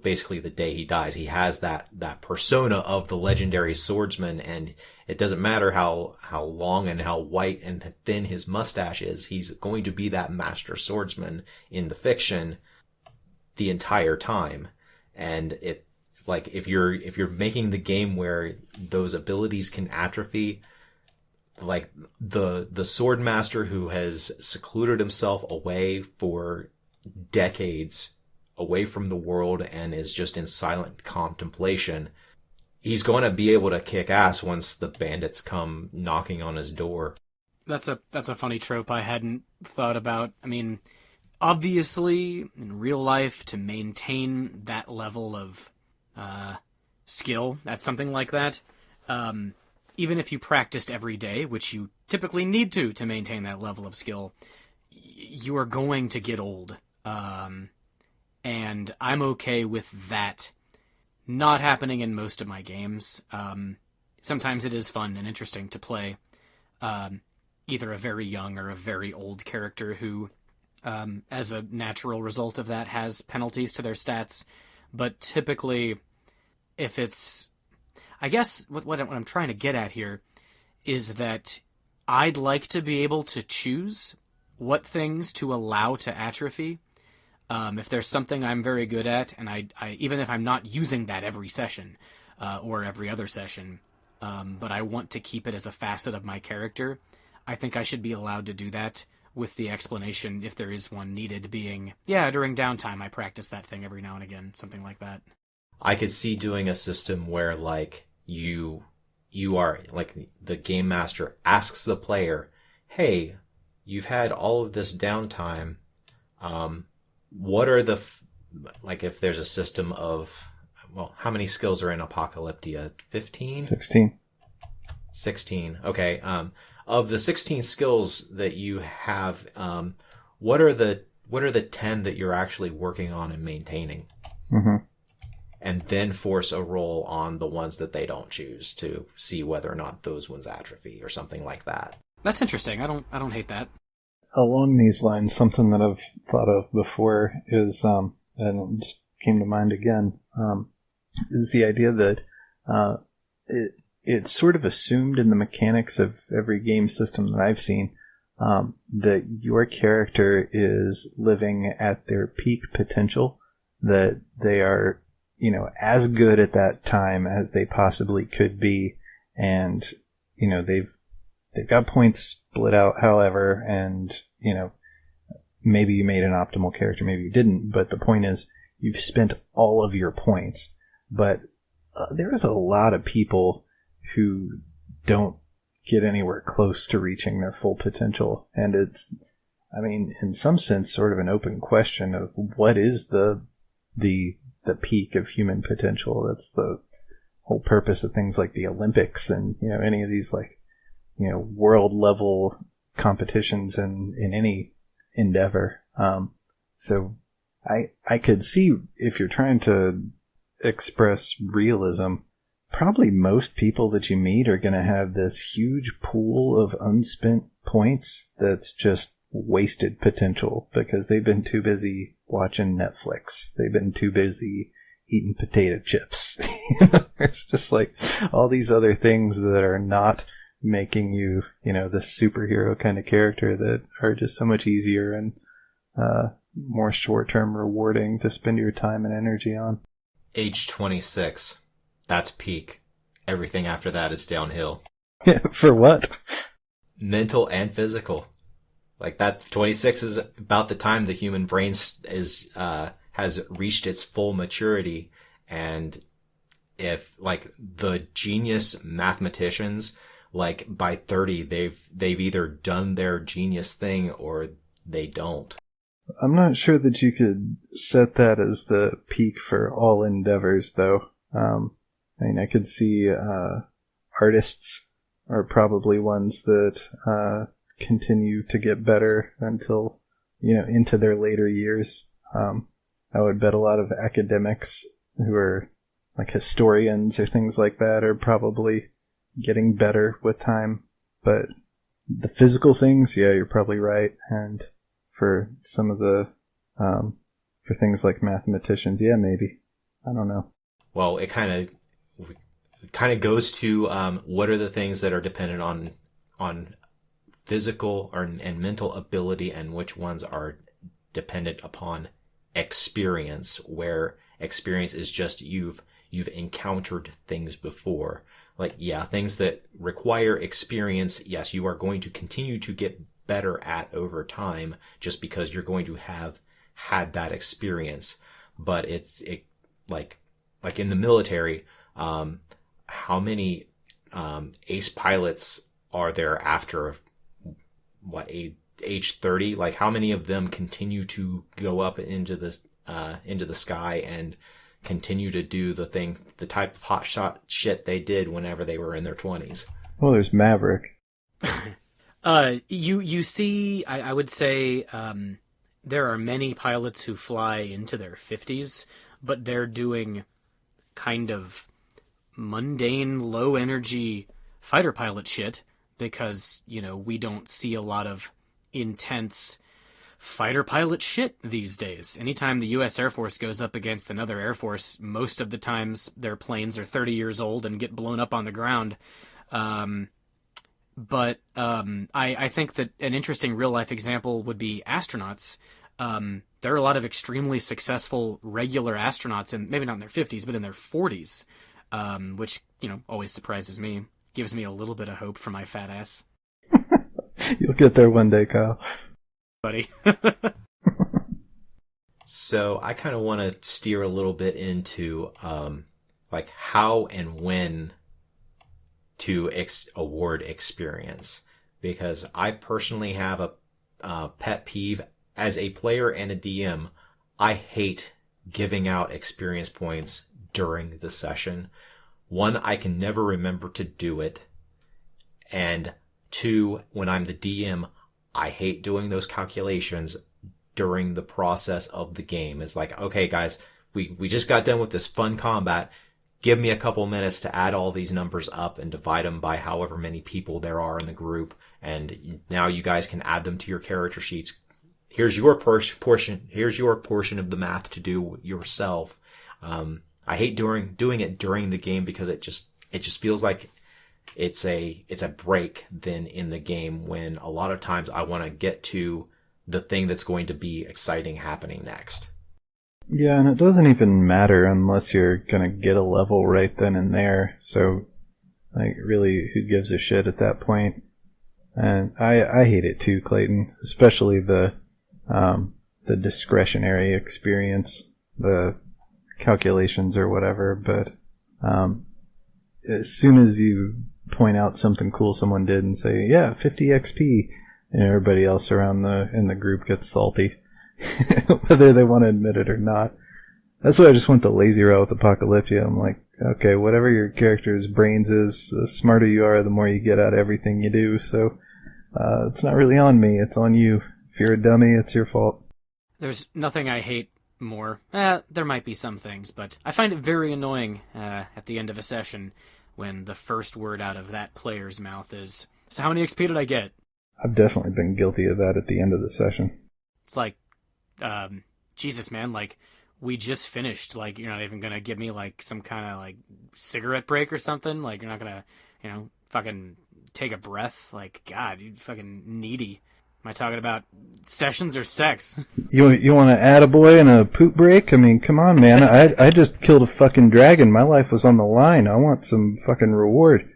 basically the day he dies. He has that persona of the legendary swordsman, and it doesn't matter how long and how white and thin his mustache is, he's going to be that master swordsman in the fiction the entire time. And it, like, if you're making the game where those abilities can atrophy, like the swordmaster who has secluded himself away for decades away from the world and is just in silent contemplation, he's going to be able to kick ass once the bandits come knocking on his door. That's a funny trope I hadn't thought about. I mean, obviously, in real life, to maintain that level of skill at something like that, even if you practiced every day, which you typically need to maintain that level of skill, you are going to get old. And I'm okay with that not happening in most of my games. Sometimes it is fun and interesting to play either a very young or a very old character who, as a natural result of that, has penalties to their stats. But typically, if it's... I guess what I'm trying to get at here is that I'd like to be able to choose what things to allow to atrophy. If there's something I'm very good at, and I even if I'm not using that every session or every other session, but I want to keep it as a facet of my character, I think I should be allowed to do that, with the explanation, if there is one needed, being, yeah, during downtime I practice that thing every now and again, something like that. I could see doing a system where, like, you are, like, the game master asks the player, hey, you've had all of this downtime, what are the, like, if there's a system of, well, how many skills are in Apocalyptia? 15? 16. 16. Okay. Of the 16 skills that you have, what are the what are the 10 that you're actually working on and maintaining? Mm-hmm. And then force a roll on the ones that they don't choose to see whether or not those ones atrophy or something like that. That's interesting. I don't hate that. Along these lines, something that I've thought of before is, and it just came to mind again, is the idea that it's sort of assumed in the mechanics of every game system that I've seen that your character is living at their peak potential, that they are, as good at that time as they possibly could be, and, they've got points split out however, and, maybe you made an optimal character, maybe you didn't, but the point is, you've spent all of your points. But there's a lot of people who don't get anywhere close to reaching their full potential. And it's, in some sense, sort of an open question of what is the peak of human potential. That's the whole purpose of things like the Olympics and, any of these world level competitions in any endeavor. So I could see, if you're trying to express realism, probably most people that you meet are going to have this huge pool of unspent points that's just wasted potential because they've been too busy watching Netflix. They've been too busy eating potato chips. It's just all these other things that are not making you, this superhero kind of character that are just so much easier and more short-term rewarding to spend your time and energy on. Age 26. That's peak. Everything after that is downhill. For what? Mental and physical. That 26 is about the time the human brain has reached its full maturity. And if the genius mathematicians, by 30, they've either done their genius thing or they don't. I'm not sure that you could set that as the peak for all endeavors, though. I could see artists are probably ones that continue to get better until, into their later years. I would bet a lot of academics who are historians or things like that are probably getting better with time. But the physical things, yeah, you're probably right. And for some of the, for things like mathematicians, yeah, maybe. I don't know. Well, it kind of goes to what are the things that are dependent on physical and mental ability, and which ones are dependent upon experience, where experience is just you've encountered things before. Things that require experience, yes, you are going to continue to get better at over time just because you're going to have had that experience. But it's like in the military, how many ace pilots are there after age 30? How many of them continue to go up into the sky and continue to do the type of hotshot shit they did whenever they were in their 20s? Well, there's Maverick. You see, I would say there are many pilots who fly into their 50s, but they're doing kind of mundane, low-energy fighter pilot shit because, we don't see a lot of intense fighter pilot shit these days. Anytime the U.S. Air Force goes up against another Air Force, most of the times their planes are 30 years old and get blown up on the ground. But I think that an interesting real-life example would be astronauts. There are a lot of extremely successful regular astronauts, and maybe not in their 50s, but in their 40s, which, always surprises me. Gives me a little bit of hope for my fat ass. You'll get there one day, Kyle. Buddy. So I kind of want to steer a little bit into how and when to award experience, because I personally have a pet peeve as a player and a DM. I hate giving out experience points during the session. One, I can never remember to do it, and two, when I'm the DM, I hate doing those calculations during the process of the game. It's like, okay, guys, we just got done with this fun combat. Give me a couple minutes to add all these numbers up and divide them by however many people there are in the group. And now you guys can add them to your character sheets. Here's your portion. Here's your portion of the math to do yourself. I hate doing it during the game because it just feels like it's a break then in the game, when a lot of times I want to get to the thing that's going to be exciting happening next. Yeah, and it doesn't even matter unless you're gonna get a level right then and there. So, like, really, who gives a shit at that point? And I hate it too, Clayton. Especially the discretionary experience, the calculations or whatever. But as soon as you point out something cool someone did and say, "Yeah, 50 XP," and everybody else around in the group gets salty. Whether they want to admit it or not. That's why I just went the lazy route with Apocalyptia. I'm like, okay, whatever your character's brains is, the smarter you are, the more you get out of everything you do. So it's not really on me, it's on you. If you're a dummy, it's your fault. There's nothing I hate more. There might be some things, but I find it very annoying at the end of a session when the first word out of that player's mouth is, "So how many XP did I get?" I've definitely been guilty of that at the end of the session. It's like, Jesus, man, like, we just finished. Like, you're not even gonna give me, like, some kind of, like, cigarette break or something? Like, you're not gonna, fucking take a breath? Like, God, you fucking needy. Am I talking about sessions or sex? You want to add a boy and a poop break? I mean, come on, man. I just killed a fucking dragon. My life was on the line. I want some fucking reward.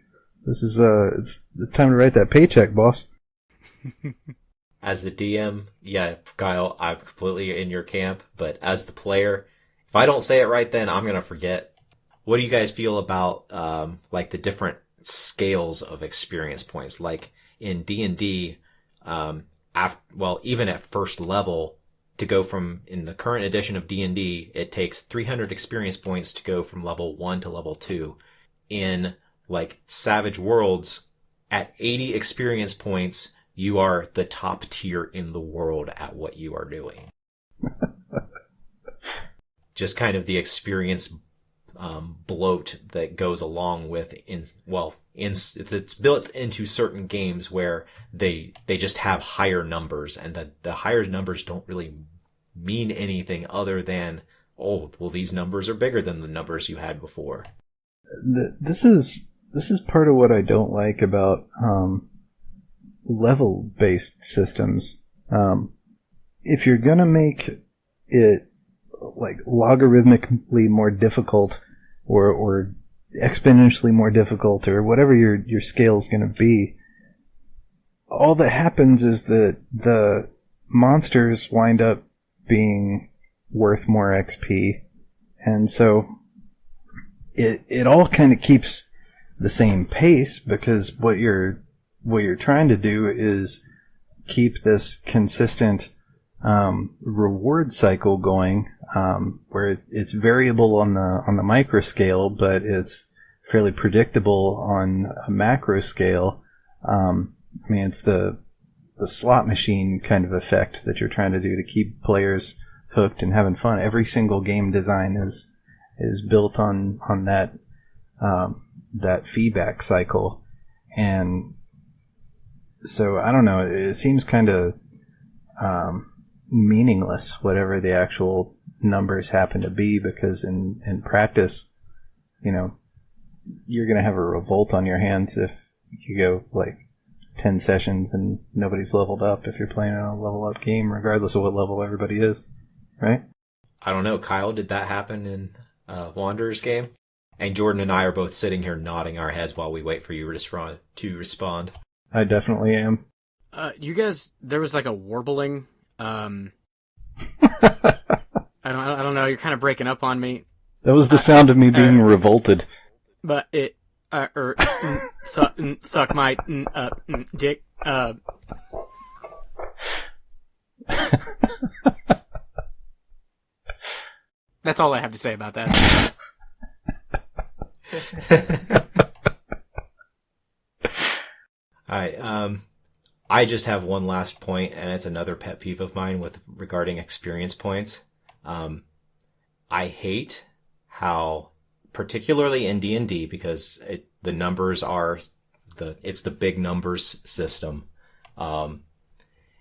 This is, it's time to write that paycheck, boss. As the DM, yeah, Kyle, I'm completely in your camp, but as the player, if I don't say it right then, I'm going to forget. What do you guys feel about, like, the different scales of experience points? Like, in D&D, even at first level, to go from, in the current edition of D&D, it takes 300 experience points to go from level 1 to level 2. In, like, Savage Worlds, at 80 experience points, you are the top tier in the world at what you are doing. Just kind of the experience bloat that goes along with it's built into certain games where they just have higher numbers, and the higher numbers don't really mean anything other than, oh, well, these numbers are bigger than the numbers you had before. This is part of what I don't like about level-based systems. If you're gonna make it like logarithmically more difficult or exponentially more difficult or whatever your scale is gonna be, all that happens is that the monsters wind up being worth more XP, and so it all kind of keeps the same pace, because what you're trying to do is keep this consistent reward cycle going, where it's variable on the micro scale, but it's fairly predictable on a macro scale. I mean, it's the slot machine kind of effect that you're trying to do to keep players hooked and having fun. Every single game design is built on that feedback cycle, and so I don't know. It seems kind of meaningless, whatever the actual numbers happen to be, because in practice, you're going to have a revolt on your hands if you go like 10 sessions and nobody's leveled up. If you're playing a level up game, regardless of what level everybody is, right? I don't know, Kyle. Did that happen in Wanderer's game? And Jordan and I are both sitting here nodding our heads while we wait for you to respond. I definitely am. You guys, there was like a warbling. I don't know. You're kind of breaking up on me. That was the sound of me being revolted. But it, suck my dick. That's all I have to say about that. Alright, I just have one last point, and it's another pet peeve of mine with regarding experience points. I hate how, particularly in D&D, because the numbers are it's the big numbers system.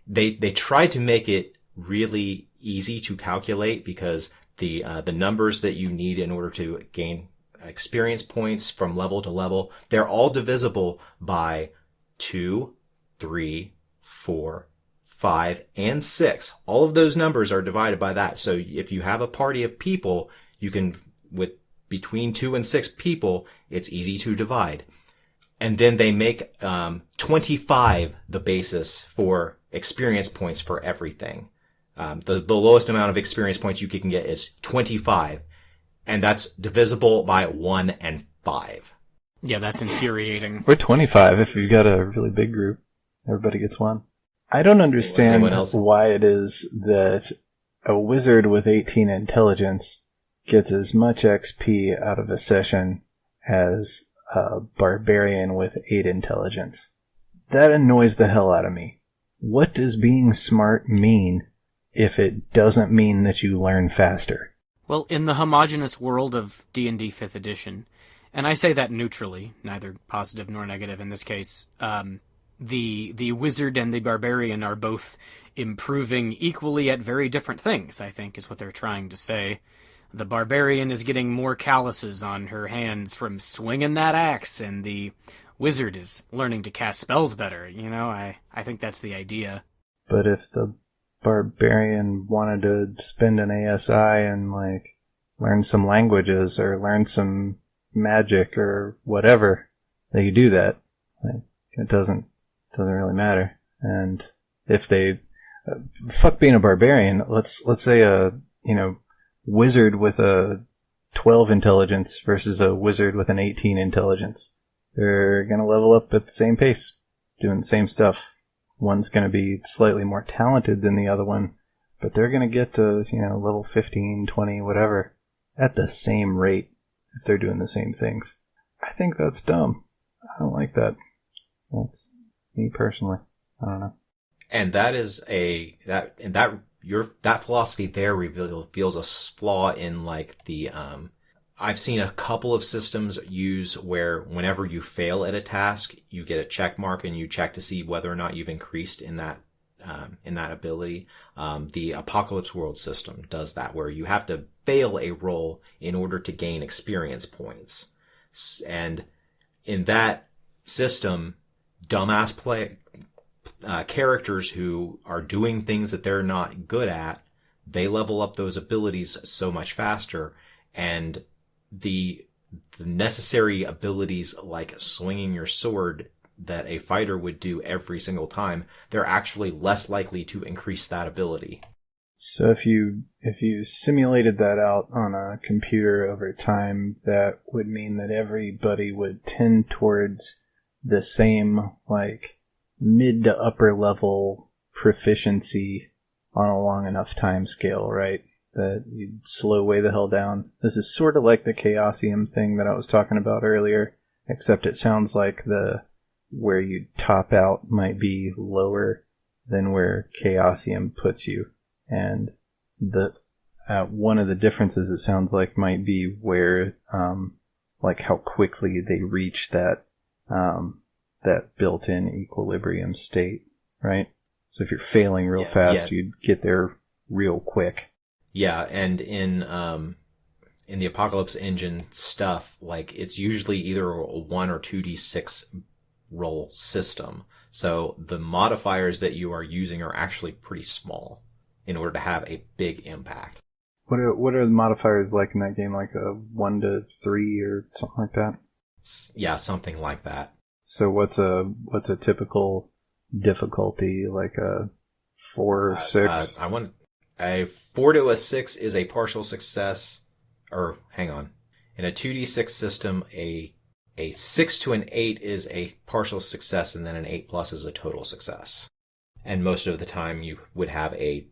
They try to make it really easy to calculate because the numbers that you need in order to gain experience points from level to level, they're all divisible by 2, 3, 4, 5, and 6. All of those numbers are divided by that. So if you have a party of people, you can, with between 2 and 6 people, it's easy to divide. And then they make 25 the basis for experience points for everything. The lowest amount of experience points you can get is 25. And that's divisible by 1 and 5. Yeah, that's infuriating. Or 25 if you've got a really big group. Everybody gets one. I don't understand why it is that a wizard with 18 intelligence gets as much XP out of a session as a barbarian with 8 intelligence. That annoys the hell out of me. What does being smart mean if it doesn't mean that you learn faster? Well, in the homogeneous world of D&D 5th edition, and I say that neutrally, neither positive nor negative in this case, the wizard and the barbarian are both improving equally at very different things, I think, is what they're trying to say. The barbarian is getting more calluses on her hands from swinging that axe, and the wizard is learning to cast spells better. You know, I think that's the idea. But if the barbarian wanted to spend an ASI and, like, learn some languages or learn some magic or whatever, they could do that. Like, it doesn't really matter. And if they fuck being a barbarian, let's say a wizard with a 12 intelligence versus a wizard with an 18 intelligence. They're gonna level up at the same pace, doing the same stuff. One's gonna be slightly more talented than the other one, but they're gonna get to, level 15, 20, whatever, at the same rate if they're doing the same things. I think that's dumb. I don't like that. That's me personally. I don't know. And that is that philosophy there reveals a flaw in, like, the I've seen a couple of systems use where whenever you fail at a task, you get a check mark and you check to see whether or not you've increased in that ability. The Apocalypse World system does that, where you have to fail a roll in order to gain experience points. And in that system, dumbass characters who are doing things that they're not good at, they level up those abilities so much faster, and the necessary abilities like swinging your sword that a fighter would do every single time, they're actually less likely to increase that ability. So if you simulated that out on a computer over time, that would mean that everybody would tend towards the same, like, mid to upper level proficiency on a long enough time scale, right? That you'd slow way the hell down. This is sort of like the Chaosium thing that I was talking about earlier, except it sounds like where you top out might be lower than where Chaosium puts you. And one of the differences, it sounds like, might be where, like, how quickly they reach that built-in equilibrium state, right? So if you're failing real fast, you'd get there real quick. Yeah, and in the Apocalypse Engine stuff, like, it's usually either a 1 or 2d6 roll system. So the modifiers that you are using are actually pretty small in order to have a big impact. What are the modifiers like in that game? Like a 1 to 3 or something like that? Yeah, something like that. So what's a typical difficulty, like a 4 or 6? A 4 to a 6 is a partial success. Or, hang on. In a 2d6 system, a 6 to an 8 is a partial success, and then an 8 plus is a total success. And most of the time you would have a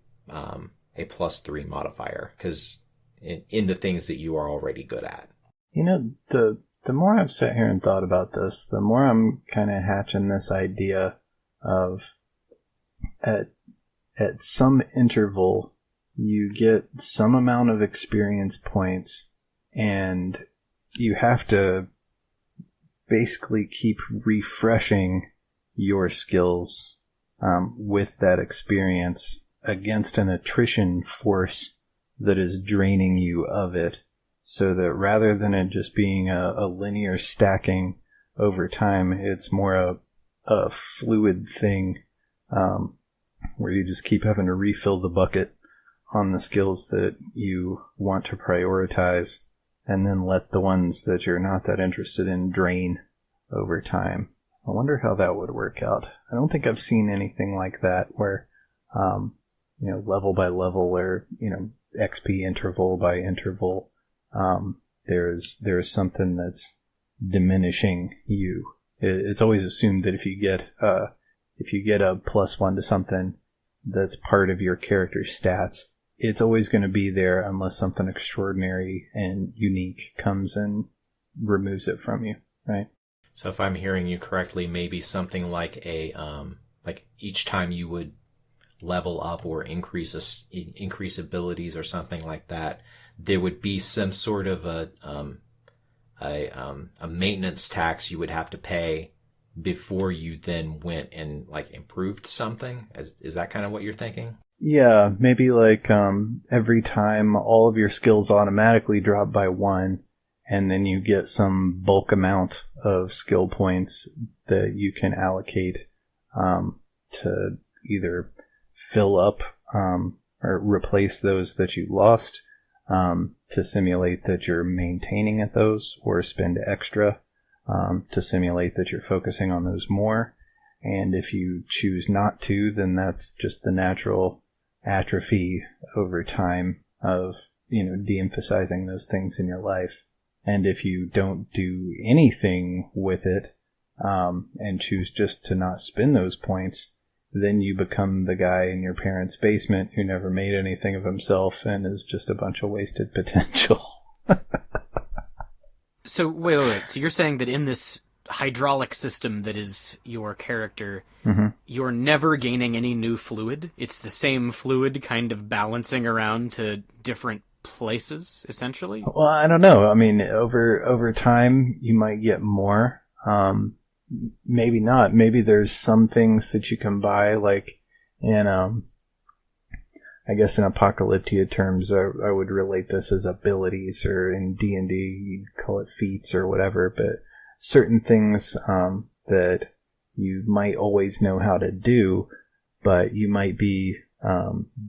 +3 modifier, because in the things that you are already good at. The more I've sat here and thought about this, the more I'm kind of hatching this idea of at some interval, you get some amount of experience points, and you have to basically keep refreshing your skills with that experience against an attrition force that is draining you of it, so that rather than it just being a linear stacking over time, it's more a fluid thing where you just keep having to refill the bucket on the skills that you want to prioritize, and then let the ones that you're not that interested in drain over time. I wonder how that would work out. I don't think I've seen anything like that where, level by level, where, XP interval by interval, there's something that's diminishing you. It's always assumed that if you get a +1 to something that's part of your character's stats, it's always going to be there unless something extraordinary and unique comes and removes it from you, right? So if I'm hearing you correctly, maybe something like like each time you would level up or increase abilities or something like that, there would be some sort of a maintenance tax you would have to pay before you then went and like improved something. Is that kind of what you're thinking? Yeah, maybe like every time all of your skills automatically drop by 1, and then you get some bulk amount of skill points that you can allocate to either fill up or replace those that you lost, to simulate that you're maintaining at those, or spend extra to simulate that you're focusing on those more. And if you choose not to, then that's just the natural atrophy over time of, de-emphasizing those things in your life. And if you don't do anything with it, and choose just to not spend those points, then you become the guy in your parents' basement who never made anything of himself and is just a bunch of wasted potential. So, wait. So you're saying that in this hydraulic system that is your character, you're never gaining any new fluid? It's the same fluid kind of balancing around to different places, essentially? Well, I don't know. I mean, over time, you might get more. Maybe not. Maybe there's some things that you can buy, like in, I guess in Apocalyptia terms, I would relate this as abilities, or in D&D, you'd call it feats or whatever, but certain things that you might always know how to do, but you might be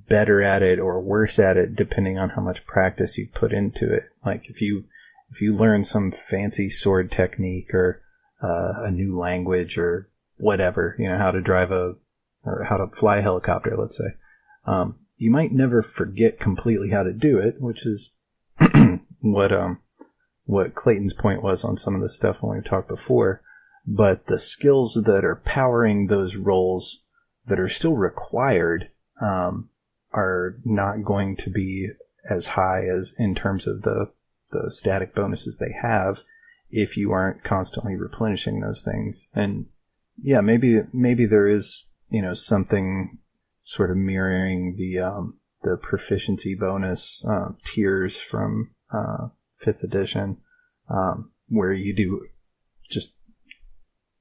better at it or worse at it depending on how much practice you put into it. Like if you learn some fancy sword technique, or a new language, or whatever, how to drive or how to fly a helicopter, let's say, you might never forget completely how to do it, which is what Clayton's point was on some of the stuff when we talked before. But the skills that are powering those roles that are still required are not going to be as high as in terms of the static bonuses they have, if you aren't constantly replenishing those things. And yeah, maybe there is, something sort of mirroring the proficiency bonus tiers from 5th edition, where you do just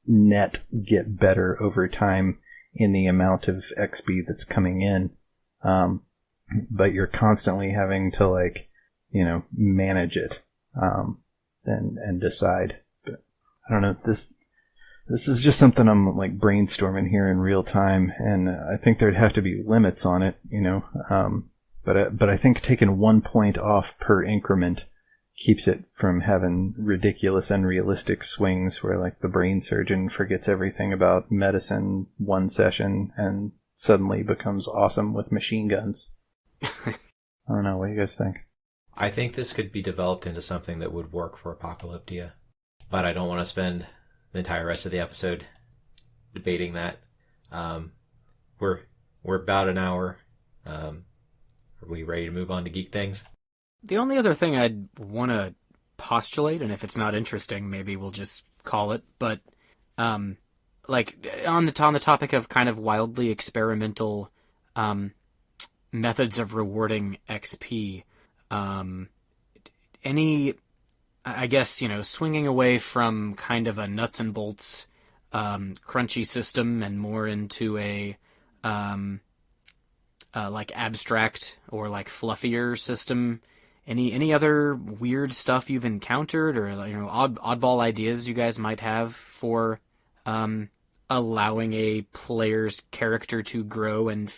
net get better over time in the amount of XP that's coming in, but you're constantly having to manage it and decide. But I don't know, this is just something I'm brainstorming here in real time, and I think there'd have to be limits on it, but I think taking 1 point off per increment keeps it from having ridiculous, unrealistic swings where the brain surgeon forgets everything about medicine one session and suddenly becomes awesome with machine guns. I don't know. What do you guys think? I think this could be developed into something that would work for Apocalyptia, but I don't want to spend the entire rest of the episode debating that. We're about an hour. Are we ready to move on to geek things? The only other thing I'd want to postulate, and if it's not interesting, maybe we'll just call it, but like on the topic of kind of wildly experimental methods of rewarding XP, any, I guess, swinging away from kind of a nuts and bolts crunchy system and more into a like abstract or like fluffier system. Any other weird stuff you've encountered, or oddball ideas you guys might have for allowing a player's character to grow and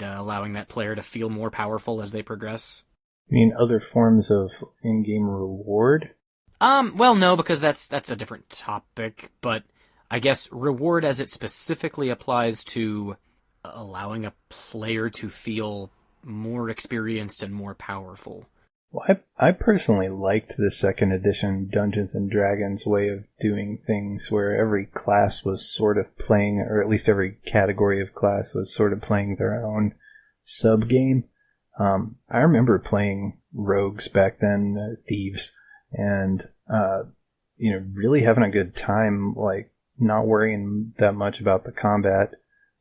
allowing that player to feel more powerful as they progress? I mean, other forms of in-game reward? Well, no, because that's a different topic, but I guess reward as it specifically applies to allowing a player to feel more experienced and more powerful. Well, I personally liked the second edition Dungeons and Dragons way of doing things, where every class was sort of playing, or at least every category of class was sort of playing their own sub-game. I remember playing rogues back then, thieves, and really having a good time, like not worrying that much about the combat,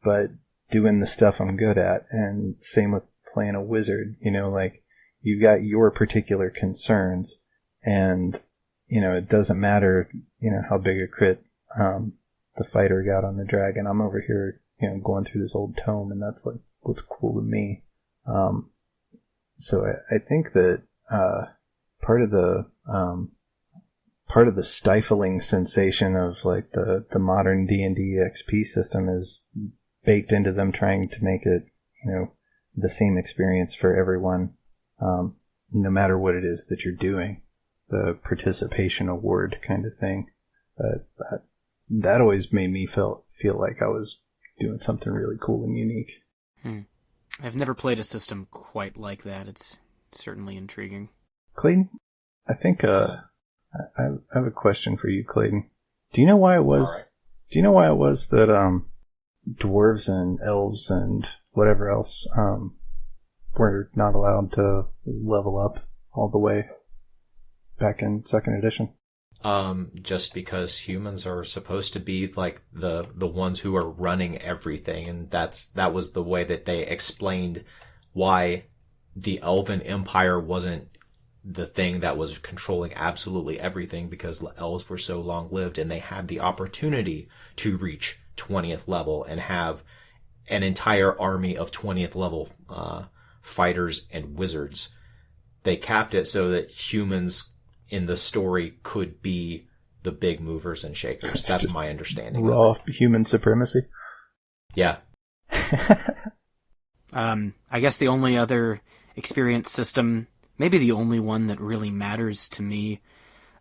but doing the stuff I'm good at. And same with playing a wizard, like you got your particular concerns, and it doesn't matter how big a crit the fighter got on the dragon. I'm over here going through this old tome, and that's like what's cool to me. So I think that part of the stifling sensation of like the modern D&D XP system is baked into them trying to make it the same experience for everyone, no matter what it is that you're doing, the participation award kind of thing. But that always made me feel like I was doing something really cool and unique. I've never played a system quite like that. It's certainly intriguing. Clayton, I think I have a question for you, Clayton. Do you know why it was? Right. Do you know why it was that dwarves and elves and whatever else were not allowed to level up all the way back in second edition? Just because humans are supposed to be like the ones who are running everything, and that was the way that they explained why the Elven Empire wasn't the thing that was controlling absolutely everything, because elves were so long-lived and they had the opportunity to reach 20th level and have an entire army of 20th level fighters and wizards. They capped it so that humans in the story could be the big movers and shakers. That's my understanding. Raw human supremacy? Yeah. I guess the only other experience system, maybe the only one that really matters to me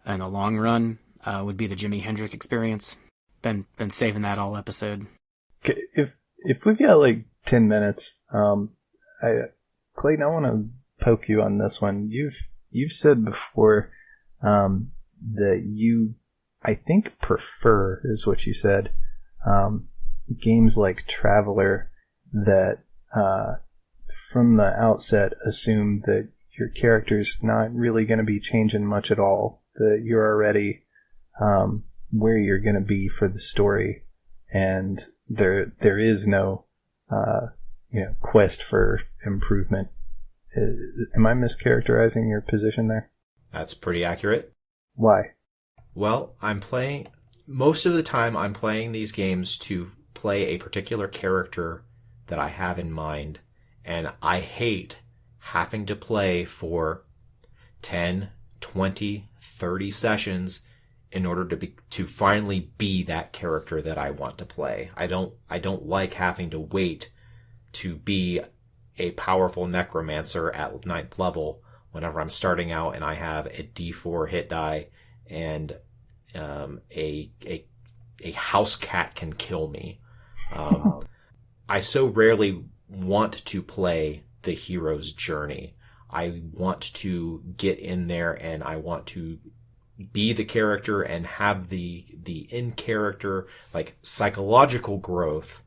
in the long run, would be the Jimi Hendrix experience. Been saving that all episode. If we've got like 10 minutes, Clayton, I want to poke you on this one. You've said before that you, I think, prefer, is what you said, games like Traveler that from the outset assume that your character's not really going to be changing much at all, that you're already where you're going to be for the story, and there is no quest for improvement. Am I mischaracterizing your position there? That's pretty accurate. Why? Well, most of the time I'm playing these games to play a particular character that I have in mind, and I hate having to play for 10, 20, 30 sessions in order to finally be that character that I want to play. I don't like having to wait to be a powerful necromancer at 9th level whenever I'm starting out and I have a D4 hit die and a house cat can kill me. I so rarely want to play the hero's journey. I want to get in there and I want to be the character and have the in-character, like, psychological growth,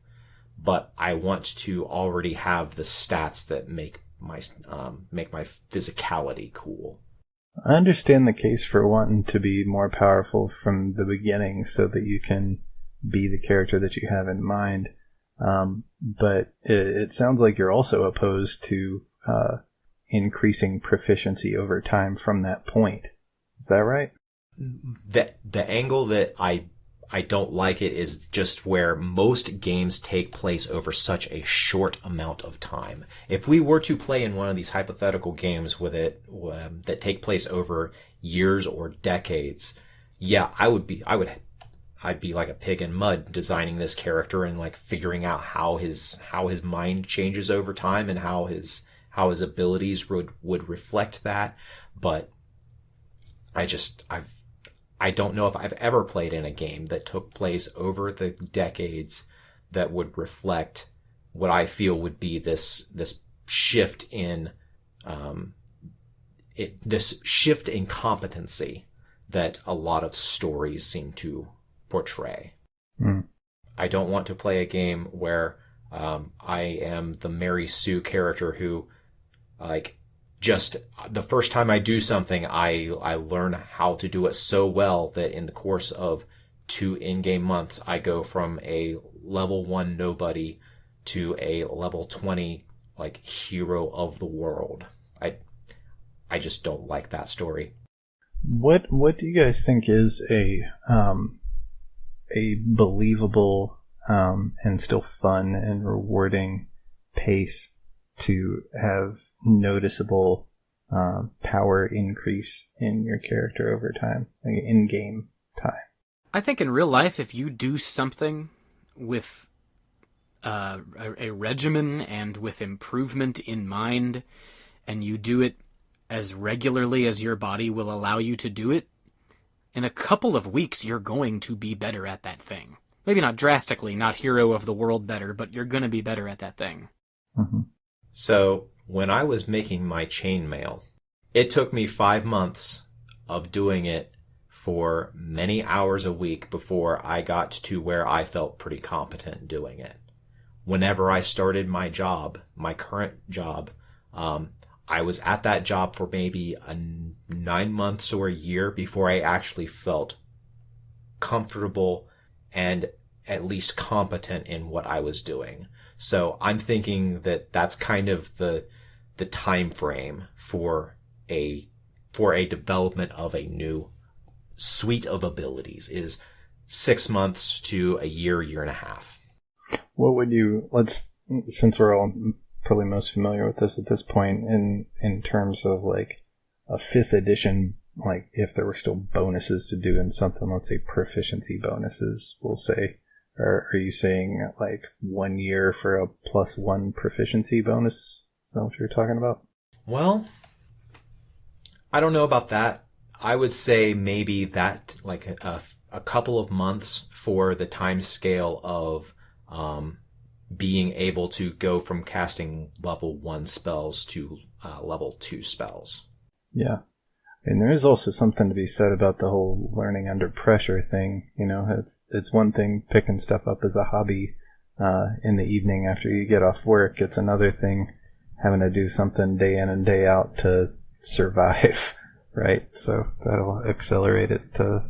but I want to already have the stats that make my physicality cool. I understand the case for wanting to be more powerful from the beginning so that you can be the character that you have in mind. But it sounds like you're also opposed to increasing proficiency over time from that point. Is that right? The angle that I don't like it is just where most games take place over such a short amount of time. If we were to play in one of these hypothetical games with it that take place over years or decades, yeah, I'd be like a pig in mud designing this character and like figuring out how his mind changes over time and how his abilities would reflect that. But I don't know if I've ever played in a game that took place over the decades that would reflect what I feel would be this shift in competency that a lot of stories seem to portray. I don't want to play a game where I am the Mary Sue character who, like, just the first time I do something, I learn how to do it so well that in the course of 2 in-game months, I go from a level 1 nobody to a level 20 like hero of the world. I just don't like that story. What do you guys think is a believable and still fun and rewarding pace to have noticeable power increase in your character over time, like in-game time? I think in real life, if you do something with a regimen and with improvement in mind, and you do it as regularly as your body will allow you to do it, in a couple of weeks, you're going to be better at that thing. Maybe not drastically, not hero of the world better, but you're going to be better at that thing. Mm-hmm. So when I was making my chainmail, it took me 5 months of doing it for many hours a week before I got to where I felt pretty competent doing it. Whenever I started my job, my current job, I was at that job for maybe 9 months or a year before I actually felt comfortable and at least competent in what I was doing. So I'm thinking that that's kind of the time frame for a development of a new suite of abilities is 6 months to a year and a half. What would you, since we're all probably most familiar with this at this point, in terms of like a 5th edition, like if there were still bonuses to do in something, let's say proficiency bonuses, we'll say, or are you saying like 1 year for a +1 proficiency bonus? Is that what you're talking about? Well, I don't know about that. I would say maybe that like a couple of months for the time scale of being able to go from casting level 1 spells to level 2 spells. Yeah. And there is also something to be said about the whole learning under pressure thing. You know, it's one thing picking stuff up as a hobby in the evening after you get off work. It's another thing having to do something day in and day out to survive, right? So that'll accelerate it to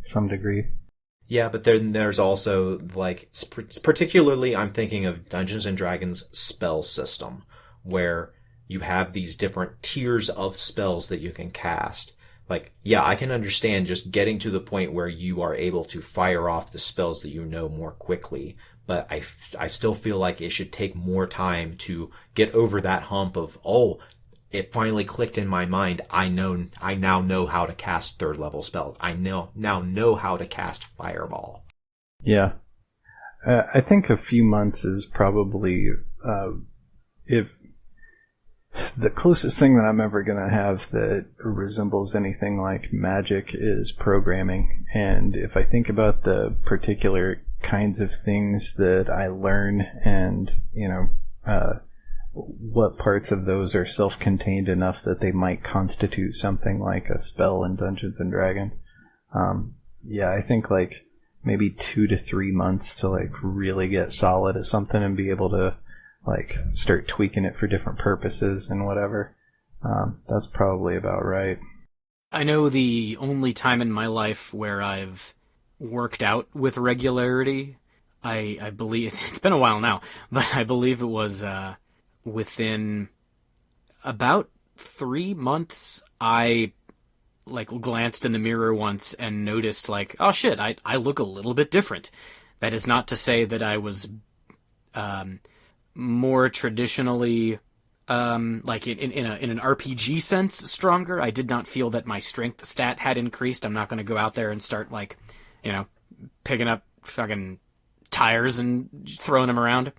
some degree. Yeah, but then there's also, like, particularly I'm thinking of Dungeons & Dragons spell system, where you have these different tiers of spells that you can cast. Like, yeah, I can understand just getting to the point where you are able to fire off the spells that you know more quickly, but I still feel like it should take more time to get over that hump of, oh, it finally clicked in my mind. I now know how to cast 3rd level spells. I now know how to cast Fireball. Yeah. I think a few months is probably, if the closest thing that I'm ever going to have that resembles anything like magic is programming. And if I think about the particular kinds of things that I learn and, you know, what parts of those are self-contained enough that they might constitute something like a spell in Dungeons and Dragons. Yeah, I think like maybe 2 to 3 months to like really get solid at something and be able to like start tweaking it for different purposes and whatever. That's probably about right. I know the only time in my life where I've worked out with regularity. I believe it's been a while now, but I believe it was within about 3 months. I like glanced in the mirror once and noticed like, oh shit, I look a little bit different. That is not to say that I was more traditionally like in an RPG sense stronger. I did not feel that my strength stat had increased. I'm not going to go out there and start like, picking up fucking tires and throwing them around.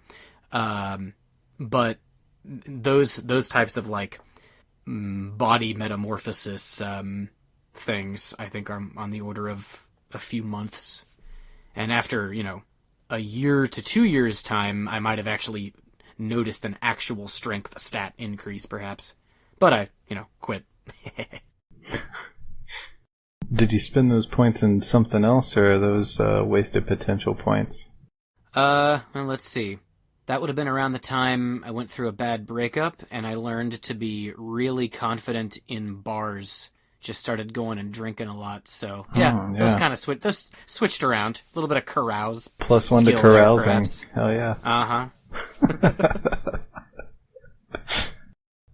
But those types of like body metamorphosis things, I think, are on the order of a few months. And after, a year to 2 years time, I might have actually noticed an actual strength stat increase, perhaps. But I, quit. Did you spend those points in something else, or are those wasted potential points? Well, let's see. That would have been around the time I went through a bad breakup, and I learned to be really confident in bars. Just started going and drinking a lot, so yeah. Those kind of switched around. A little bit of carouse. +1 to carousing. Hell yeah. Uh-huh.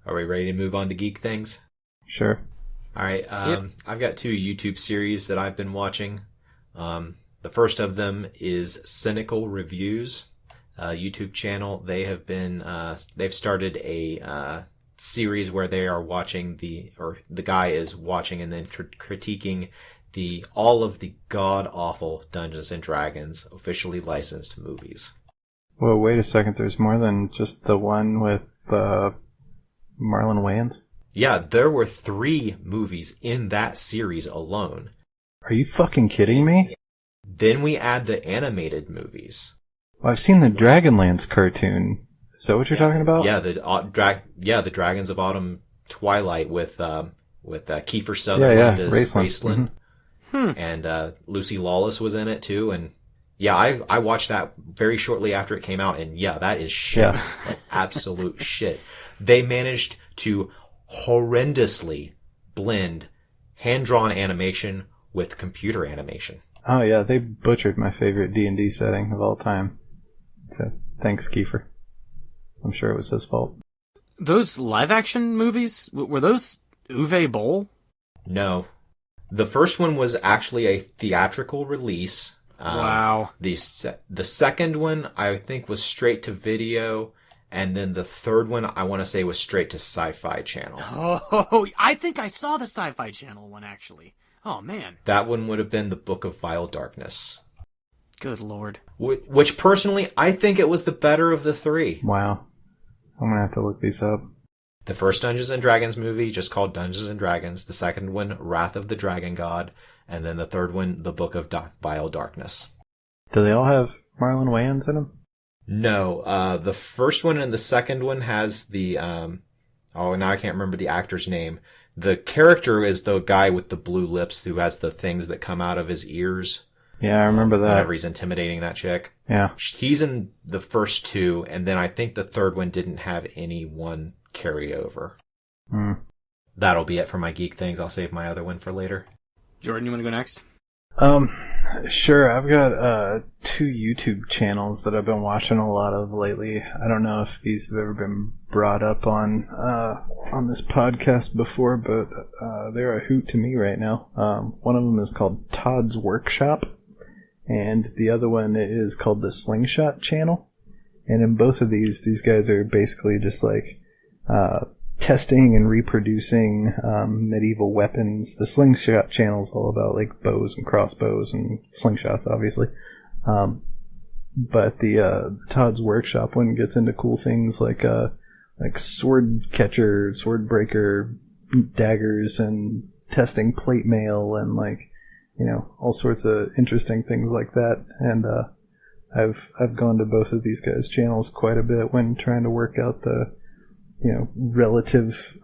Are we ready to move on to geek things? Sure. All right. Yep. I've got 2 YouTube series that I've been watching. The first of them is Cynical Reviews, YouTube channel. They have been they've started a series where they are watching the guy is watching and then critiquing all of the god awful Dungeons and Dragons officially licensed movies. Well, wait a second. There's more than just the one with Marlon Wayans? Yeah, there were 3 movies in that series alone. Are you fucking kidding me? Then we add the animated movies. Well, I've seen the Dragonlance cartoon. Is that what you're talking about? Yeah, the Dragons of Autumn Twilight with Kiefer Sutherland as Raceland. Mm-hmm. And Lucy Lawless was in it too. And yeah, I watched that very shortly after it came out, and yeah, that is shit. Yeah. Like, absolute shit. They managed to horrendously blend hand-drawn animation with computer animation. Oh yeah, they butchered my favorite D&D setting of all time. So thanks, Kiefer. I'm sure it was his fault. Those live-action movies, were those Uwe Boll? No. The first one was actually a theatrical release. Wow. The second one, I think, was straight to video. And then the third one, I want to say, was straight to Sci-Fi Channel. Oh, I think I saw the Sci-Fi Channel one, actually. Oh, man. That one would have been The Book of Vile Darkness. Good lord. Which, personally, I think it was the better of the 3. Wow. I'm going to have to look these up. The first Dungeons & Dragons movie, just called Dungeons & Dragons. The second one, Wrath of the Dragon God. And then the third one, The Book of Vile Darkness. Do they all have Marlon Wayans in them? No. The first one and the second one has the... now I can't remember the actor's name. The character is the guy with the blue lips who has the things that come out of his ears. Yeah, I remember that. Whenever he's intimidating that chick. Yeah. He's in the first 2, and then I think the third one didn't have anyone carry over. That'll be it for my geek things. I'll save my other one for later. Jordan, you want to go next? Sure. I've got 2 YouTube channels that I've been watching a lot of lately. I don't know if these have ever been brought up on this podcast before, but they're a hoot to me right now. One of them is called Todd's Workshop, and the other one is called the Slingshot Channel. And in both of these guys are basically just like testing and reproducing medieval weapons. The Slingshot Channel is all about like bows and crossbows and slingshots, obviously. But the Todd's Workshop one gets into cool things like sword catcher, sword breaker, daggers, and testing plate mail, and all sorts of interesting things like that. And I've gone to both of these guys' channels quite a bit when trying to work out the relative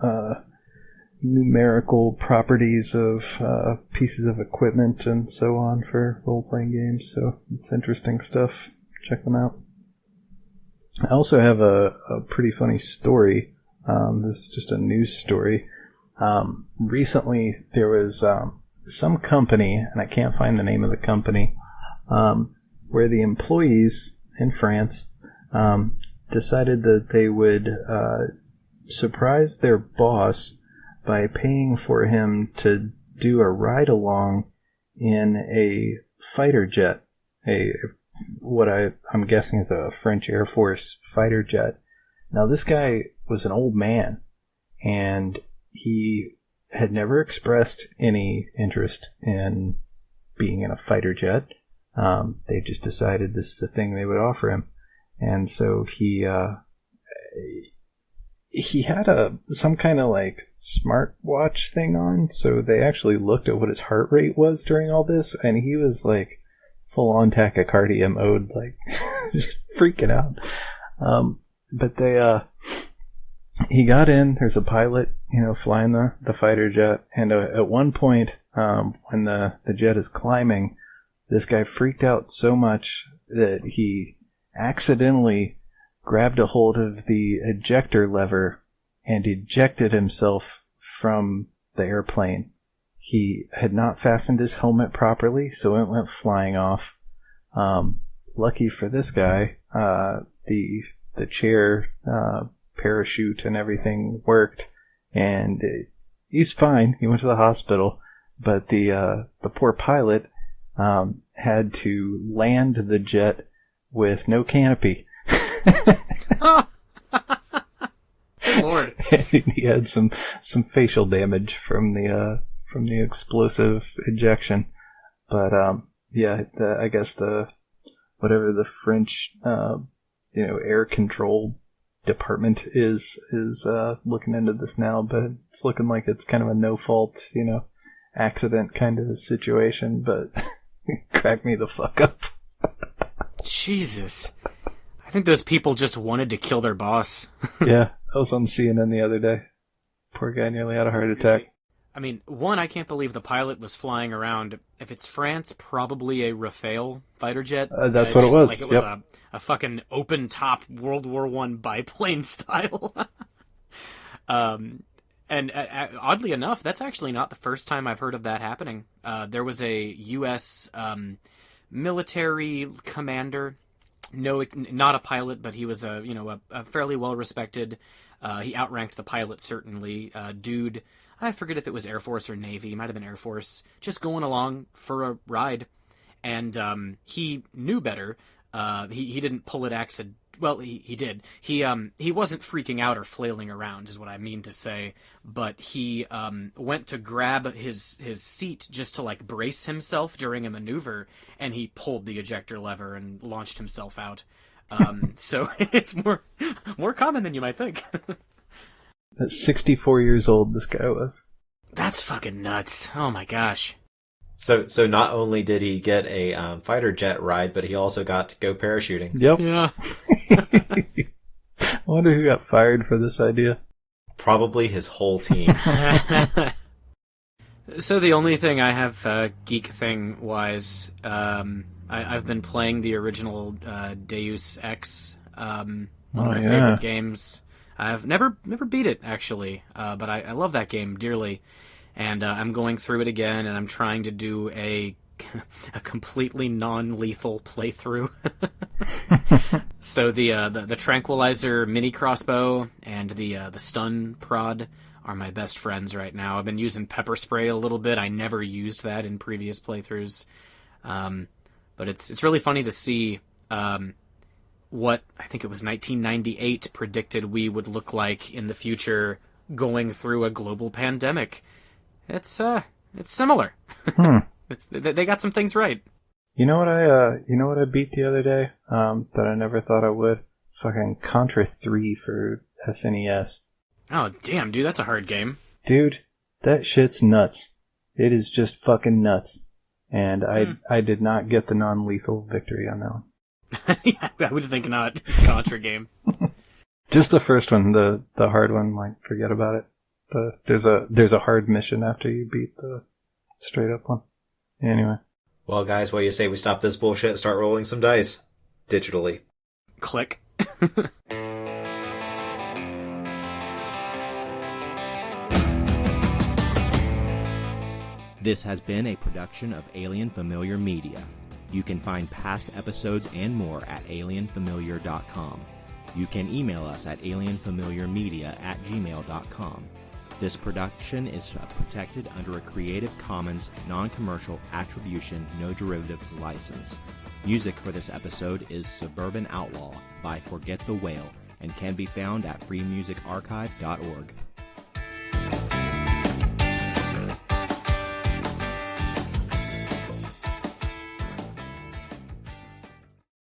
numerical properties of pieces of equipment and so on for role-playing games. So it's interesting stuff. Check them out. I also have a pretty funny story. This is just a news story. Recently there was some company, and I can't find the name of the company, where the employees in France decided that they would surprise their boss by paying for him to do a ride-along in a fighter jet, I'm guessing is a French Air Force fighter jet. Now, this guy was an old man, and he had never expressed any interest in being in a fighter jet. They just decided this is a thing they would offer him. And so he had some kind of like smartwatch thing on, so they actually looked at what his heart rate was during all this, and he was like full on tachycardia mode, like just freaking out. But he got in. There's a pilot, flying the fighter jet, and at one point, when the jet is climbing, this guy freaked out so much that he accidentally grabbed a hold of the ejector lever and ejected himself from the airplane. He had not fastened his helmet properly, so it went flying off. Lucky for this guy, the chair, parachute, and everything worked, and he's fine. He went to the hospital, but the poor pilot had to land the jet with no canopy. Oh. Good Lord. He had some facial damage from the explosive ejection, but I guess whatever the French air control department is looking into this now, but it's looking like it's kind of a no fault accident kind of a situation, but crack me the fuck up. Jesus. I think those people just wanted to kill their boss. Yeah, I was on CNN the other day. Poor guy nearly had a heart attack. I mean, one, I can't believe the pilot was flying around. If it's France, probably a Rafale fighter jet. That's what it was. Like it was a fucking open-top World War I biplane style. And oddly enough, that's actually not the first time I've heard of that happening. There was a U.S. Military commander. No, not a pilot, but he was a fairly well-respected. He outranked the pilot, certainly. Dude, I forget if it was Air Force or Navy. It might have been Air Force. Just going along for a ride. And he knew better. He didn't pull it accident. Well, he did. He wasn't freaking out or flailing around, is what I mean to say. But he went to grab his seat just to like brace himself during a maneuver, and he pulled the ejector lever and launched himself out. So it's more common than you might think. At 64 years old, this guy was. That's fucking nuts. Oh my gosh. So not only did he get a fighter jet ride, but he also got to go parachuting. Yep. Yeah. I wonder who got fired for this idea. Probably his whole team. So the only thing I have geek thing wise, I've been playing the original Deus Ex, one of my favorite games. I've never beat it actually, but I love that game dearly. And I'm going through it again, and I'm trying to do a completely non-lethal playthrough. So the tranquilizer mini crossbow and the stun prod are my best friends right now. I've been using pepper spray a little bit. I never used that in previous playthroughs, but it's really funny to see what I think it was 1998 predicted we would look like in the future, going through a global pandemic. It's similar. They got some things right. You know what I beat the other day? That I never thought I would. Fucking Contra 3 for SNES. Oh damn, dude, that's a hard game. Dude, that shit's nuts. It is just fucking nuts. And I did not get the non-lethal victory on that one. Yeah, I would think not. Contra game. Just the first one, the hard one, like forget about it. There's a hard mission after you beat the straight up one. Anyway. Well, guys, what do you say we stop this bullshit and start rolling some dice? Digitally. Click. This has been a production of Alien Familiar Media. You can find past episodes and more at alienfamiliar.com. You can email us at alienfamiliarmedia@gmail.com. This production is protected under a Creative Commons non-commercial attribution, no derivatives license. Music for this episode is Suburban Outlaw by Forget the Whale and can be found at freemusicarchive.org.